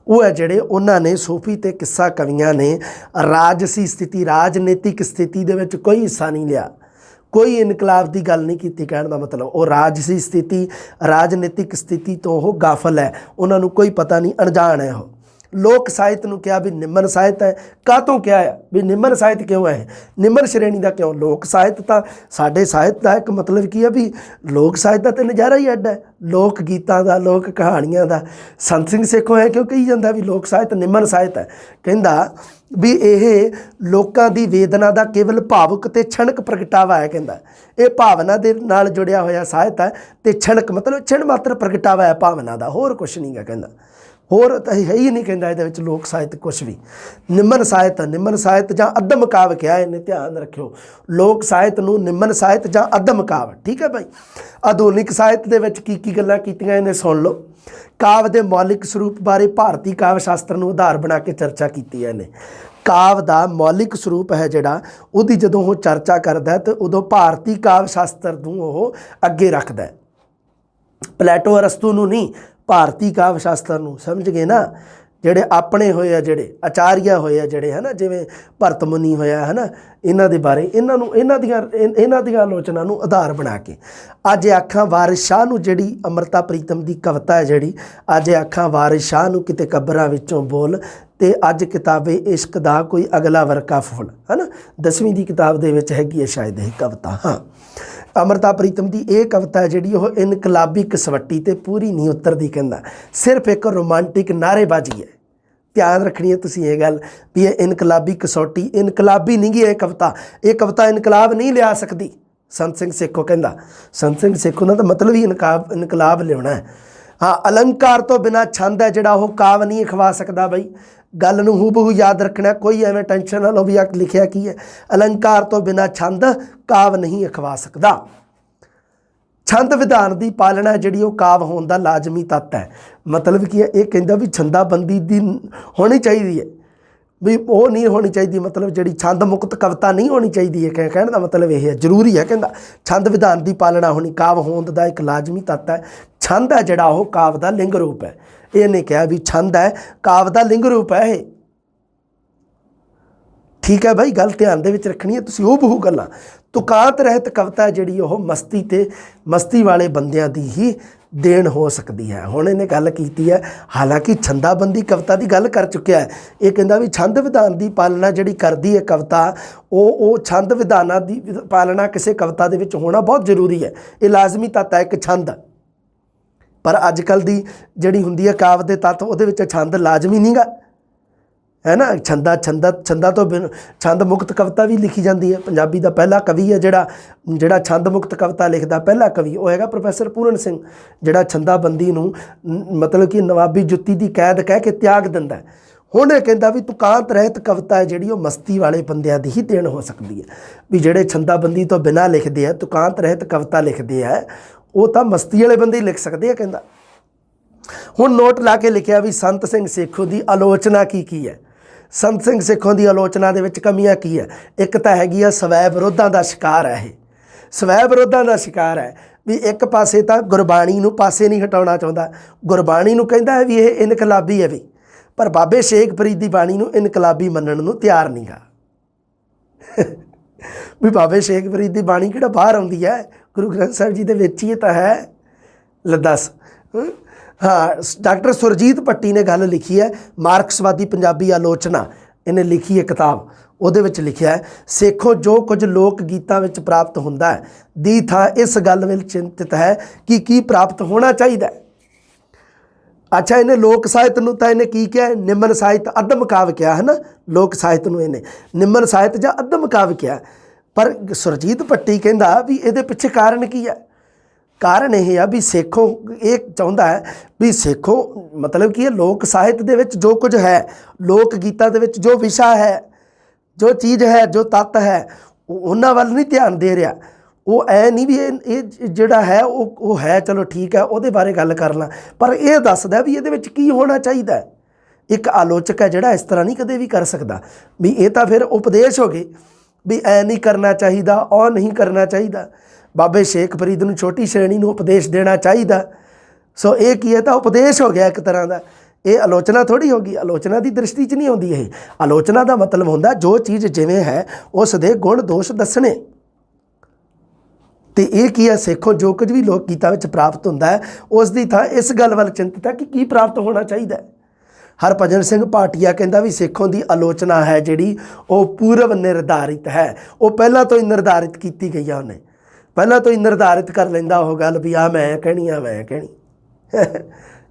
ਉਹ ਹੈ ਜਿਹੜੇ ਉਹਨਾਂ ਨੇ ਸੂਫੀ ਅਤੇ ਕਿੱਸਾ ਕਵੀਆਂ ਨੇ ਰਾਜਸੀ ਸਥਿਤੀ, ਰਾਜਨੀਤਿਕ ਸਥਿਤੀ ਦੇ ਵਿੱਚ ਕੋਈ ਹਿੱਸਾ ਨਹੀਂ ਲਿਆ, ਕੋਈ ਇਨਕਲਾਬ ਦੀ ਗੱਲ ਨਹੀਂ ਕੀਤੀ। ਕਹਿਣ ਦਾ ਮਤਲਬ ਉਹ ਰਾਜਸੀ ਸਥਿਤੀ, ਰਾਜਨੀਤਿਕ ਸਥਿਤੀ ਤੋਂ ਉਹ ਗਾਫਲ ਹੈ, ਉਹਨਾਂ ਨੂੰ ਕੋਈ ਪਤਾ ਨਹੀਂ, ਅਣਜਾਣ ਹੈ ਉਹ। ਲੋਕ ਸਾਹਿਤ ਨੂੰ ਕਿਹਾ ਵੀ ਨਿਮਨ ਸਾਹਿਤ ਹੈ। ਕਾਹਤੋਂ ਕਿਹਾ ਆ ਵੀ ਨਿਮਨ ਸਾਹਿਤ ਕਿਉਂ ਹੈ, ਨਿਮਨ ਸ਼੍ਰੇਣੀ ਦਾ ਕਿਉਂ? ਲੋਕ ਸਾਹਿਤ ਤਾਂ ਸਾਡੇ ਸਾਹਿਤ ਦਾ ਇੱਕ ਮਤਲਬ ਕੀ ਹੈ ਵੀ ਲੋਕ ਸਾਹਿਤ ਦਾ ਤਾਂ ਨਜ਼ਾਰਾ ਹੀ ਅੱਡ ਹੈ, ਲੋਕ ਗੀਤਾਂ ਦਾ, ਲੋਕ ਕਹਾਣੀਆਂ ਦਾ। ਸੰਤ ਸਿੰਘ ਸੇਖੋਂ ਹੈ ਕਿਉਂ ਕਹੀ ਜਾਂਦਾ ਵੀ ਲੋਕ ਸਾਹਿਤ ਨਿਮਨ ਸਾਹਿਤ ਹੈ? ਕਹਿੰਦਾ ਵੀ ਇਹ ਲੋਕਾਂ ਦੀ ਵੇਦਨਾ ਦਾ ਕੇਵਲ ਭਾਵੁਕ ਅਤੇ ਛਣਕ ਪ੍ਰਗਟਾਵਾ ਹੈ। ਕਹਿੰਦਾ ਇਹ ਭਾਵਨਾ ਦੇ ਨਾਲ ਜੁੜਿਆ ਹੋਇਆ ਸਾਹਿਤ ਹੈ, ਅਤੇ ਛਣਕ ਮਤਲਬ ਛਿਣ ਮਾਤਰ ਪ੍ਰਗਟਾਵਾ ਹੈ ਭਾਵਨਾ ਦਾ, ਹੋਰ ਕੁਛ ਨਹੀਂ ਗਾ। ਕਹਿੰਦਾ ਹੋਰ ਤਾਂ ਹੈ ਹੀ ਨਹੀਂ, ਕਹਿੰਦਾ ਇਹਦੇ ਵਿੱਚ ਲੋਕ ਸਾਹਿਤ ਕੁਛ ਵੀ। ਨਿਮਨ ਸਾਹਿਤ ਜਾਂ ਅੱਧਮ ਕਾਵਿ ਕਿਹਾ ਇਹਨੇ, ਧਿਆਨ ਰੱਖਿਓ। ਲੋਕ ਸਾਹਿਤ ਨੂੰ ਨਿਮਨ ਸਾਹਿਤ ਜਾਂ ਅੱਧਮ ਕਾਵਿ। ਠੀਕ ਹੈ ਭਾਈ। ਆਧੁਨਿਕ ਸਾਹਿਤ ਦੇ ਵਿੱਚ ਕੀ ਗੱਲਾਂ ਕੀਤੀਆਂ ਇਹਨੇ ਸੁਣ ਲਓ। ਕਾਵਿ ਦੇ ਮੌਲਿਕ ਸਰੂਪ ਬਾਰੇ ਭਾਰਤੀ ਕਾਵਿ ਸ਼ਾਸਤਰ ਨੂੰ ਆਧਾਰ ਬਣਾ ਕੇ ਚਰਚਾ ਕੀਤੀ ਹੈ ਇਹਨੇ। ਕਾਵ ਦਾ ਮੌਲਿਕ ਸਰੂਪ ਹੈ ਜਿਹੜਾ, ਉਹਦੀ ਜਦੋਂ ਉਹ ਚਰਚਾ ਕਰਦਾ ਤੇ ਉਦੋਂ ਭਾਰਤੀ ਕਾਵ ਸ਼ਾਸਤਰ ਨੂੰ ਉਹ ਅੱਗੇ ਰੱਖਦਾ। ਪਲੈਟੋ ਅਰਸਤੂ ਨੂੰ ਨਹੀਂ, ਭਾਰਤੀ ਕਾਵ ਸ਼ਾਸਤਰ ਨੂੰ। ਸਮਝ ਗਏ ਨਾ? ਜਿਹੜੇ ਆਪਣੇ ਹੋਏ ਆ, ਜਿਹੜੇ ਆਚਾਰੀਆ ਹੋਏ ਆ, ਜਿਹੜੇ ਹੈ ਨਾ, ਜਿਵੇਂ ਭਰਤ ਮੁਨੀ ਹੋਇਆ ਹੈ ਨਾ, ਇਹਨਾਂ ਦੇ ਬਾਰੇ ਇਹਨਾਂ ਦੀਆਂ ਆਲੋਚਨਾ ਨੂੰ ਆਧਾਰ ਬਣਾ ਕੇ ਅੱਜ ਆਖਾਂ ਵਾਰਿਸ ਸ਼ਾਹ ਨੂੰ, ਜਿਹੜੀ ਅੰਮ੍ਰਿਤਾ ਪ੍ਰੀਤਮ ਦੀ ਕਵਿਤਾ ਹੈ ਜਿਹੜੀ, ਅੱਜ ਆਖਾਂ ਵਾਰਿਸ ਸ਼ਾਹ ਨੂੰ ਕਿਤੇ ਕਬਰਾਂ ਵਿੱਚੋਂ ਬੋਲ, ਤੇ ਅੱਜ ਕਿਤਾਬੇ ਇਸ਼ਕ ਦਾ ਕੋਈ ਅਗਲਾ ਵਰਕਾ ਫੁੱਲ, ਹੈ ਨਾ, 10ਵੀਂ ਦੀ ਕਿਤਾਬ ਦੇ ਵਿੱਚ ਹੈਗੀ ਹੈ ਸ਼ਾਇਦ ਇਹ ਕਵਿਤਾ। ਹਾਂ, ਅੰਮ੍ਰਿਤਾ ਪ੍ਰੀਤਮ ਦੀ ਇਹ ਕਵਿਤਾ ਜਿਹੜੀ ਉਹ ਇਨਕਲਾਬੀ ਕਸਵੱਟੀ ਤੇ ਪੂਰੀ ਨਹੀਂ ਉਤਰਦੀ। ਕਹਿੰਦਾ ਸਿਰਫ ਇੱਕ ਰੋਮਾਂਟਿਕ ਨਾਅਰੇਬਾਜ਼ੀ ਹੈ। ਧਿਆਨ ਰੱਖਣੀ ਹੈ ਤੁਸੀਂ ਇਹ ਗੱਲ ਵੀ ਇਹ ਇਨਕਲਾਬੀ ਕਸੌਟੀ, ਇਨਕਲਾਬੀ ਨਹੀਂ ਗੀ ਇਹ ਕਵਿਤਾ। ਇਹ ਕਵਿਤਾ ਇਨਕਲਾਬ ਨਹੀਂ ਲਿਆ ਸਕਦੀ। ਸੰਤ ਸਿੰਘ ਸੇਖੋਂ ਕਹਿੰਦਾ, ਸੰਤ ਸਿੰਘ ਸੇਖੋਂ ਦਾ ਤਾਂ ਮਤਲਬ ਹੀ ਇਨਕਲਾਬ ਲਿਆਉਣਾ ਹੈ। ਹਾਂ, ਅਲੰਕਾਰ ਤੋਂ ਬਿਨਾਂ ਛੰਦ ਹੈ ਜਿਹੜਾ ਉਹ ਕਾਵ ਨਹੀਂ ਅਖਵਾ ਸਕਦਾ। ਬਈ ਗੱਲ ਨੂੰ ਹੂਬਹੂ ਯਾਦ ਰੱਖਣਾ, ਕੋਈ ਐਵੇਂ ਟੈਨਸ਼ਨ ਨਾ ਲਓ ਵੀ ਆ ਲਿਖਿਆ ਕੀ ਹੈ। ਅਲੰਕਾਰ ਤੋਂ ਬਿਨਾਂ ਛੰਦ ਕਾਵ ਨਹੀਂ ਅਖਵਾ ਸਕਦਾ। ਛੰਦ ਵਿਧਾਨ ਦੀ ਪਾਲਣਾ ਜਿਹੜੀ ਉਹ ਕਾਵ ਹੋਣ ਦਾ ਲਾਜ਼ਮੀ ਤੱਤ ਹੈ। ਮਤਲਬ ਕੀ ਹੈ? ਇਹ ਕਹਿੰਦਾ ਵੀ ਛੰਦਾਬੰਦੀ ਦੀ ਹੋਣੀ ਚਾਹੀਦੀ ਹੈ, ਵੀ ਉਹ ਨਹੀਂ ਹੋਣੀ ਚਾਹੀਦੀ, ਮਤਲਬ ਜਿਹੜੀ ਛੰਦ ਮੁਕਤ ਕਵਿਤਾ ਨਹੀਂ ਹੋਣੀ ਚਾਹੀਦੀ ਹੈ। ਕਹਿਣ ਦਾ ਮਤਲਬ ਇਹ ਹੈ, ਜ਼ਰੂਰੀ ਹੈ। ਕਹਿੰਦਾ ਛੰਦ ਵਿਧਾਨ ਦੀ ਪਾਲਣਾ ਹੋਣੀ ਕਾਵ ਹੋਣ ਦਾ ਇੱਕ ਲਾਜ਼ਮੀ ਤੱਤ ਹੈ। ਛੰਦ ਹੈ ਜਿਹੜਾ ਉਹ ਕਾਵ ਦਾ ਲਿੰਗ ਰੂਪ ਹੈ। ਇਹਨੇ ਕਿਹਾ ਵੀ ਛੰਦ ਹੈ ਕਾਵ ਦਾ ਲਿੰਗ ਰੂਪ ਹੈ ਇਹ। ਠੀਕ ਹੈ ਬਾਈ, ਗੱਲ ਧਿਆਨ ਦੇ ਵਿੱਚ ਰੱਖਣੀ ਹੈ ਤੁਸੀਂ। ਉਹ ਬਹੁ ਗੱਲਾਂ ਤੁਕਾਂਤ ਰਹਿਤ ਕਵਿਤਾ ਜਿਹੜੀ ਉਹ ਮਸਤੀ ਤੇ ਮਸਤੀ ਵਾਲੇ ਬੰਦਿਆਂ ਦੀ ਹੀ ਦੇਣ ਹੋ ਸਕਦੀ ਹੈ। ਹੁਣ ਇਹਨੇ ਗੱਲ ਕੀਤੀ ਹੈ, ਹਾਲਾਂਕਿ ਛੰਦਾਬੰਦੀ ਕਵਿਤਾ ਦੀ ਗੱਲ ਕਰ ਚੁੱਕਿਆ ਹੈ। ਇਹ ਕਹਿੰਦਾ ਵੀ ਛੰਦ ਵਿਧਾਨ ਦੀ ਪਾਲਣਾ ਜਿਹੜੀ ਕਰਦੀ ਹੈ ਕਵਿਤਾ, ਉਹ ਛੰਦ ਵਿਧਾਨਾਂ ਦੀ ਪਾਲਣਾ ਕਿਸੇ ਕਵਿਤਾ ਦੇ ਵਿੱਚ ਹੋਣਾ ਬਹੁਤ ਜ਼ਰੂਰੀ ਹੈ। ਇਹ ਲਾਜ਼ਮੀ ਤੱਤ ਹੈ ਇੱਕ ਛੰਦ। ਪਰ ਅੱਜ ਕੱਲ੍ਹ ਦੀ ਜਿਹੜੀ ਹੁੰਦੀ ਹੈ ਕਾਵ ਦੇ ਤੱਤ, ਉਹਦੇ ਵਿੱਚ ਛੰਦ ਲਾਜ਼ਮੀ ਨਹੀਂ ਗਾ, ਹੈ ਨਾ। ਛੰਦਾਂ ਤੋਂ ਬਿਨ ਛੰਦ ਮੁਕਤ ਕਵਿਤਾ ਵੀ ਲਿਖੀ ਜਾਂਦੀ ਹੈ। ਪੰਜਾਬੀ ਦਾ ਪਹਿਲਾ ਕਵੀ ਹੈ ਜਿਹੜਾ ਛੰਦ ਮੁਕਤ ਕਵਿਤਾ ਲਿਖਦਾ, ਪਹਿਲਾ ਕਵੀ ਉਹ ਹੈਗਾ ਪ੍ਰੋਫੈਸਰ ਪੂਰਨ ਸਿੰਘ, ਜਿਹੜਾ ਛੰਦਾਬੰਦੀ ਨੂੰ ਮਤਲਬ ਕਿ ਨਵਾਬੀ ਜੁੱਤੀ ਦੀ ਕੈਦ ਕਹਿ ਕੇ ਤਿਆਗ ਦਿੰਦਾ। ਹੁਣ ਇਹ ਕਹਿੰਦਾ ਵੀ ਤੁਕਾਂਤ ਰਹਿਤ ਕਵਿਤਾ ਹੈ ਜਿਹੜੀ ਉਹ ਮਸਤੀ ਵਾਲੇ ਬੰਦਿਆਂ ਦੀ ਹੀ ਦੇਣ ਹੋ ਸਕਦੀ ਹੈ। ਵੀ ਜਿਹੜੇ ਛੰਦਾਬੰਦੀ ਤੋਂ ਬਿਨਾਂ ਲਿਖਦੇ ਆ, ਤੁਕਾਂਤ ਰਹਿਤ ਕਵਿਤਾ ਲਿਖਦੇ ਆ, ਉਹ ਤਾਂ ਮਸਤੀ ਵਾਲੇ ਬੰਦੇ ਹੀ ਲਿਖ ਸਕਦੇ ਆ। ਕਹਿੰਦਾ ਹੁਣ ਨੋਟ ਲਾ ਕੇ ਲਿਖਿਆ ਵੀ ਸੰਤ ਸਿੰਘ ਸੇਖੋਂ ਦੀ ਆਲੋਚਨਾ ਕੀ ਹੈ। ਸੰਤ ਸਿੰਘ ਸੇਖੋਂ ਦੀ ਆਲੋਚਨਾ ਦੇ ਵਿੱਚ ਕਮੀਆਂ ਕੀ ਹੈ? ਇੱਕ ਤਾਂ ਹੈਗੀ ਆ ਸਵੈ ਵਿਰੋਧਾਂ ਦਾ ਸ਼ਿਕਾਰ ਹੈ। ਇਹ ਸਵੈ ਵਿਰੋਧਾਂ ਦਾ ਸ਼ਿਕਾਰ ਹੈ ਵੀ ਇੱਕ ਪਾਸੇ ਤਾਂ ਗੁਰਬਾਣੀ ਨੂੰ ਪਾਸੇ ਨਹੀਂ ਹਟਾਉਣਾ ਚਾਹੁੰਦਾ, ਗੁਰਬਾਣੀ ਨੂੰ ਕਹਿੰਦਾ ਹੈ ਵੀ ਇਹ ਇਨਕਲਾਬੀ ਹੈ ਵੀ, ਪਰ ਬਾਬੇ ਸ਼ੇਖ ਫਰੀਦ ਦੀ ਬਾਣੀ ਨੂੰ ਇਨਕਲਾਬੀ ਮੰਨਣ ਨੂੰ ਤਿਆਰ ਨਹੀਂ ਗਾ। ਵੀ ਬਾਬੇ ਸ਼ੇਖ ਫਰੀਦ ਦੀ ਬਾਣੀ ਕਿਹੜਾ ਬਾਹਰ ਆਉਂਦੀ ਹੈ, ਗੁਰੂ ਗ੍ਰੰਥ ਸਾਹਿਬ ਜੀ ਦੇ ਵਿੱਚ ਹੀ ਤਾਂ ਹੈ। ਲੈ ਦੱਸ। ਹਾਂ, ਡਾਕਟਰ ਸੁਰਜੀਤ ਭੱਟੀ ਨੇ ਗੱਲ ਲਿਖੀ ਹੈ, ਮਾਰਕਸਵਾਦੀ ਪੰਜਾਬੀ ਆਲੋਚਨਾ, ਇਹਨੇ ਲਿਖੀ ਹੈ ਕਿਤਾਬ। ਉਹਦੇ ਵਿੱਚ ਲਿਖਿਆ ਹੈ, ਸੇਖੋਂ ਜੋ ਕੁਝ ਲੋਕ ਗੀਤਾਂ ਵਿੱਚ ਪ੍ਰਾਪਤ ਹੁੰਦਾ ਹੈ ਦੀ ਥਾਂ ਇਸ ਗੱਲ ਵਿੱਚ ਚਿੰਤਿਤ ਹੈ ਕਿ ਕੀ ਪ੍ਰਾਪਤ ਹੋਣਾ ਚਾਹੀਦਾ। ਅੱਛਾ, ਇਹਨੇ ਲੋਕ ਸਾਹਿਤ ਨੂੰ ਤਾਂ ਇਹਨੇ ਕੀ ਕਿਹਾ? ਨਿਮਨ ਸਾਹਿਤ ਅਧਮ ਕਾਵਿ ਕਿਹਾ ਹੈ ਨਾ। ਲੋਕ ਸਾਹਿਤ ਨੂੰ ਇਹਨੇ ਨਿਮਨ ਸਾਹਿਤ ਜਾਂ ਅਧਮ ਕਾਵਿ ਕਿਹਾ। ਪਰ ਸੁਰਜੀਤ ਭੱਟੀ ਕਹਿੰਦਾ ਵੀ ਇਹਦੇ ਪਿੱਛੇ ਕਾਰਨ ਕੀ ਹੈ? ਕਾਰਨ ਇਹ ਆ ਵੀ ਸੇਖੋਂ ਇਹ ਚਾਹੁੰਦਾ ਹੈ ਵੀ ਸੇਖੋਂ ਮਤਲਬ ਕੀ ਹੈ, ਲੋਕ ਸਾਹਿਤ ਦੇ ਵਿੱਚ ਜੋ ਕੁਝ ਹੈ, ਲੋਕ ਗੀਤਾਂ ਦੇ ਵਿੱਚ ਜੋ ਵਿਸ਼ਾ ਹੈ, ਜੋ ਚੀਜ਼ ਹੈ, ਜੋ ਤੱਤ ਹੈ, ਉਹਨਾਂ ਵੱਲ ਨਹੀਂ ਧਿਆਨ ਦੇ ਰਿਹਾ। ਉਹ ਐ ਨਹੀਂ ਵੀ ਇਹ ਜਿਹੜਾ ਹੈ ਉਹ ਹੈ, ਚਲੋ ਠੀਕ ਹੈ, ਉਹਦੇ ਬਾਰੇ ਗੱਲ ਕਰ ਲਾਂ, ਪਰ ਇਹ ਦੱਸਦਾ ਵੀ ਇਹਦੇ ਵਿੱਚ ਕੀ ਹੋਣਾ ਚਾਹੀਦਾ। ਇੱਕ ਆਲੋਚਕ ਹੈ ਜਿਹੜਾ ਇਸ ਤਰ੍ਹਾਂ ਨਹੀਂ ਕਦੇ ਵੀ ਕਰ ਸਕਦਾ ਵੀ ਇਹ ਤਾਂ ਫਿਰ ਉਪਦੇਸ਼ ਹੋ ਗਏ ਵੀ ਐ ਨਹੀਂ ਕਰਨਾ ਚਾਹੀਦਾ, ਉਹ ਨਹੀਂ ਕਰਨਾ ਚਾਹੀਦਾ। ਬਾਬੇ ਸ਼ੇਖ ਫਰੀਦ ਨੂੰ ਛੋਟੀ ਸ਼੍ਰੇਣੀ ਨੂੰ ਉਪਦੇਸ਼ ਦੇਣਾ ਚਾਹੀਦਾ। ਸੋ ਇਹ ਕੀ ਹੈ? ਤਾਂ ਉਪਦੇਸ਼ ਹੋ ਗਿਆ ਇੱਕ ਤਰ੍ਹਾਂ ਦਾ। ਇਹ ਆਲੋਚਨਾ ਥੋੜ੍ਹੀ ਹੋ ਗਈ, ਆਲੋਚਨਾ ਦੀ ਦ੍ਰਿਸ਼ਟੀ 'ਚ ਨਹੀਂ ਆਉਂਦੀ ਇਹ। ਆਲੋਚਨਾ ਦਾ ਮਤਲਬ ਹੁੰਦਾ ਜੋ ਚੀਜ਼ ਜਿਵੇਂ ਹੈ ਉਸ ਦੇ ਗੁਣ ਦੋਸ਼ ਦੱਸਣੇ। ਅਤੇ ਇਹ ਕੀ ਹੈ? ਸੇਖੋਂ ਜੋ ਕੁਝ ਵੀ ਲੋਕ ਗੀਤਾਂ ਵਿੱਚ ਪ੍ਰਾਪਤ ਹੁੰਦਾ ਹੈ ਉਸ ਦੀ ਥਾਂ ਇਸ ਗੱਲ ਵੱਲ ਚਿੰਤਤ ਹੈ ਕਿ ਕੀ ਪ੍ਰਾਪਤ ਹੋਣਾ ਚਾਹੀਦਾ। ਹਰਭਜਨ ਸਿੰਘ ਭਾਟੀਆ ਕਹਿੰਦਾ ਵੀ ਸੇਖੋਂ ਦੀ ਆਲੋਚਨਾ ਹੈ ਜਿਹੜੀ ਉਹ ਪੂਰਵ ਨਿਰਧਾਰਿਤ ਹੈ। ਉਹ ਪਹਿਲਾਂ ਤੋਂ ਹੀ ਨਿਰਧਾਰਿਤ ਕੀਤੀ ਗਈ ਆ, ਉਹਨੇ ਪਹਿਲਾਂ ਤੋਂ ਹੀ ਨਿਰਧਾਰਿਤ ਕਰ ਲੈਂਦਾ ਉਹ ਗੱਲ ਵੀ ਆ ਮੈਂ ਕਹਿਣੀ ਆ ਮੈਂ ਕਹਿਣੀ।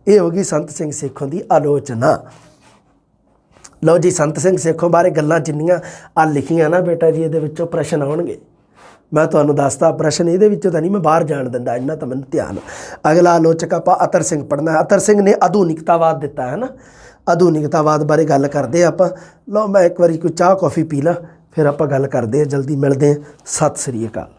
ਇਹ ਹੋ ਗਈ ਸੰਤ ਸਿੰਘ ਸੇਖੋਂ ਦੀ ਆਲੋਚਨਾ। ਲਓ ਜੀ, ਸੰਤ ਸਿੰਘ ਸੇਖੋਂ ਬਾਰੇ ਗੱਲਾਂ ਜਿੰਨੀਆਂ ਆ ਲਿਖੀਆਂ ਨਾ ਬੇਟਾ ਜੀ, ਇਹਦੇ ਵਿੱਚੋਂ ਪ੍ਰਸ਼ਨ ਆਉਣਗੇ। ਮੈਂ ਤੁਹਾਨੂੰ ਦੱਸਦਾ ਪ੍ਰਸ਼ਨ ਇਹਦੇ ਵਿੱਚੋਂ ਤਾਂ ਨਹੀਂ ਮੈਂ ਬਾਹਰ ਜਾਣ ਦਿੰਦਾ, ਇੰਨਾ ਤਾਂ ਮੈਨੂੰ ਧਿਆਨ। ਅਗਲਾ ਆਲੋਚਕ ਆਪਾਂ ਅਤਰ ਸਿੰਘ ਪੜ੍ਹਨਾ ਹੈ। ਅਤਰ ਸਿੰਘ ਨੇ ਆਧੁਨਿਕਤਾਵਾਦ ਦਿੱਤਾ ਹੈ ਨਾ। ਆਧੁਨਿਕਤਾਵਾਦ ਬਾਰੇ ਗੱਲ ਕਰਦੇ ਆਪਾਂ। ਲਓ ਮੈਂ ਇੱਕ ਵਾਰੀ ਕੋਈ ਚਾਹ ਕੌਫੀ ਪੀ ਲਾਂ, ਫਿਰ ਆਪਾਂ ਗੱਲ ਕਰਦੇ ਹਾਂ। ਜਲਦੀ ਮਿਲਦੇ ਹਾਂ। ਸਤਿ ਸ੍ਰੀ ਅਕਾਲ।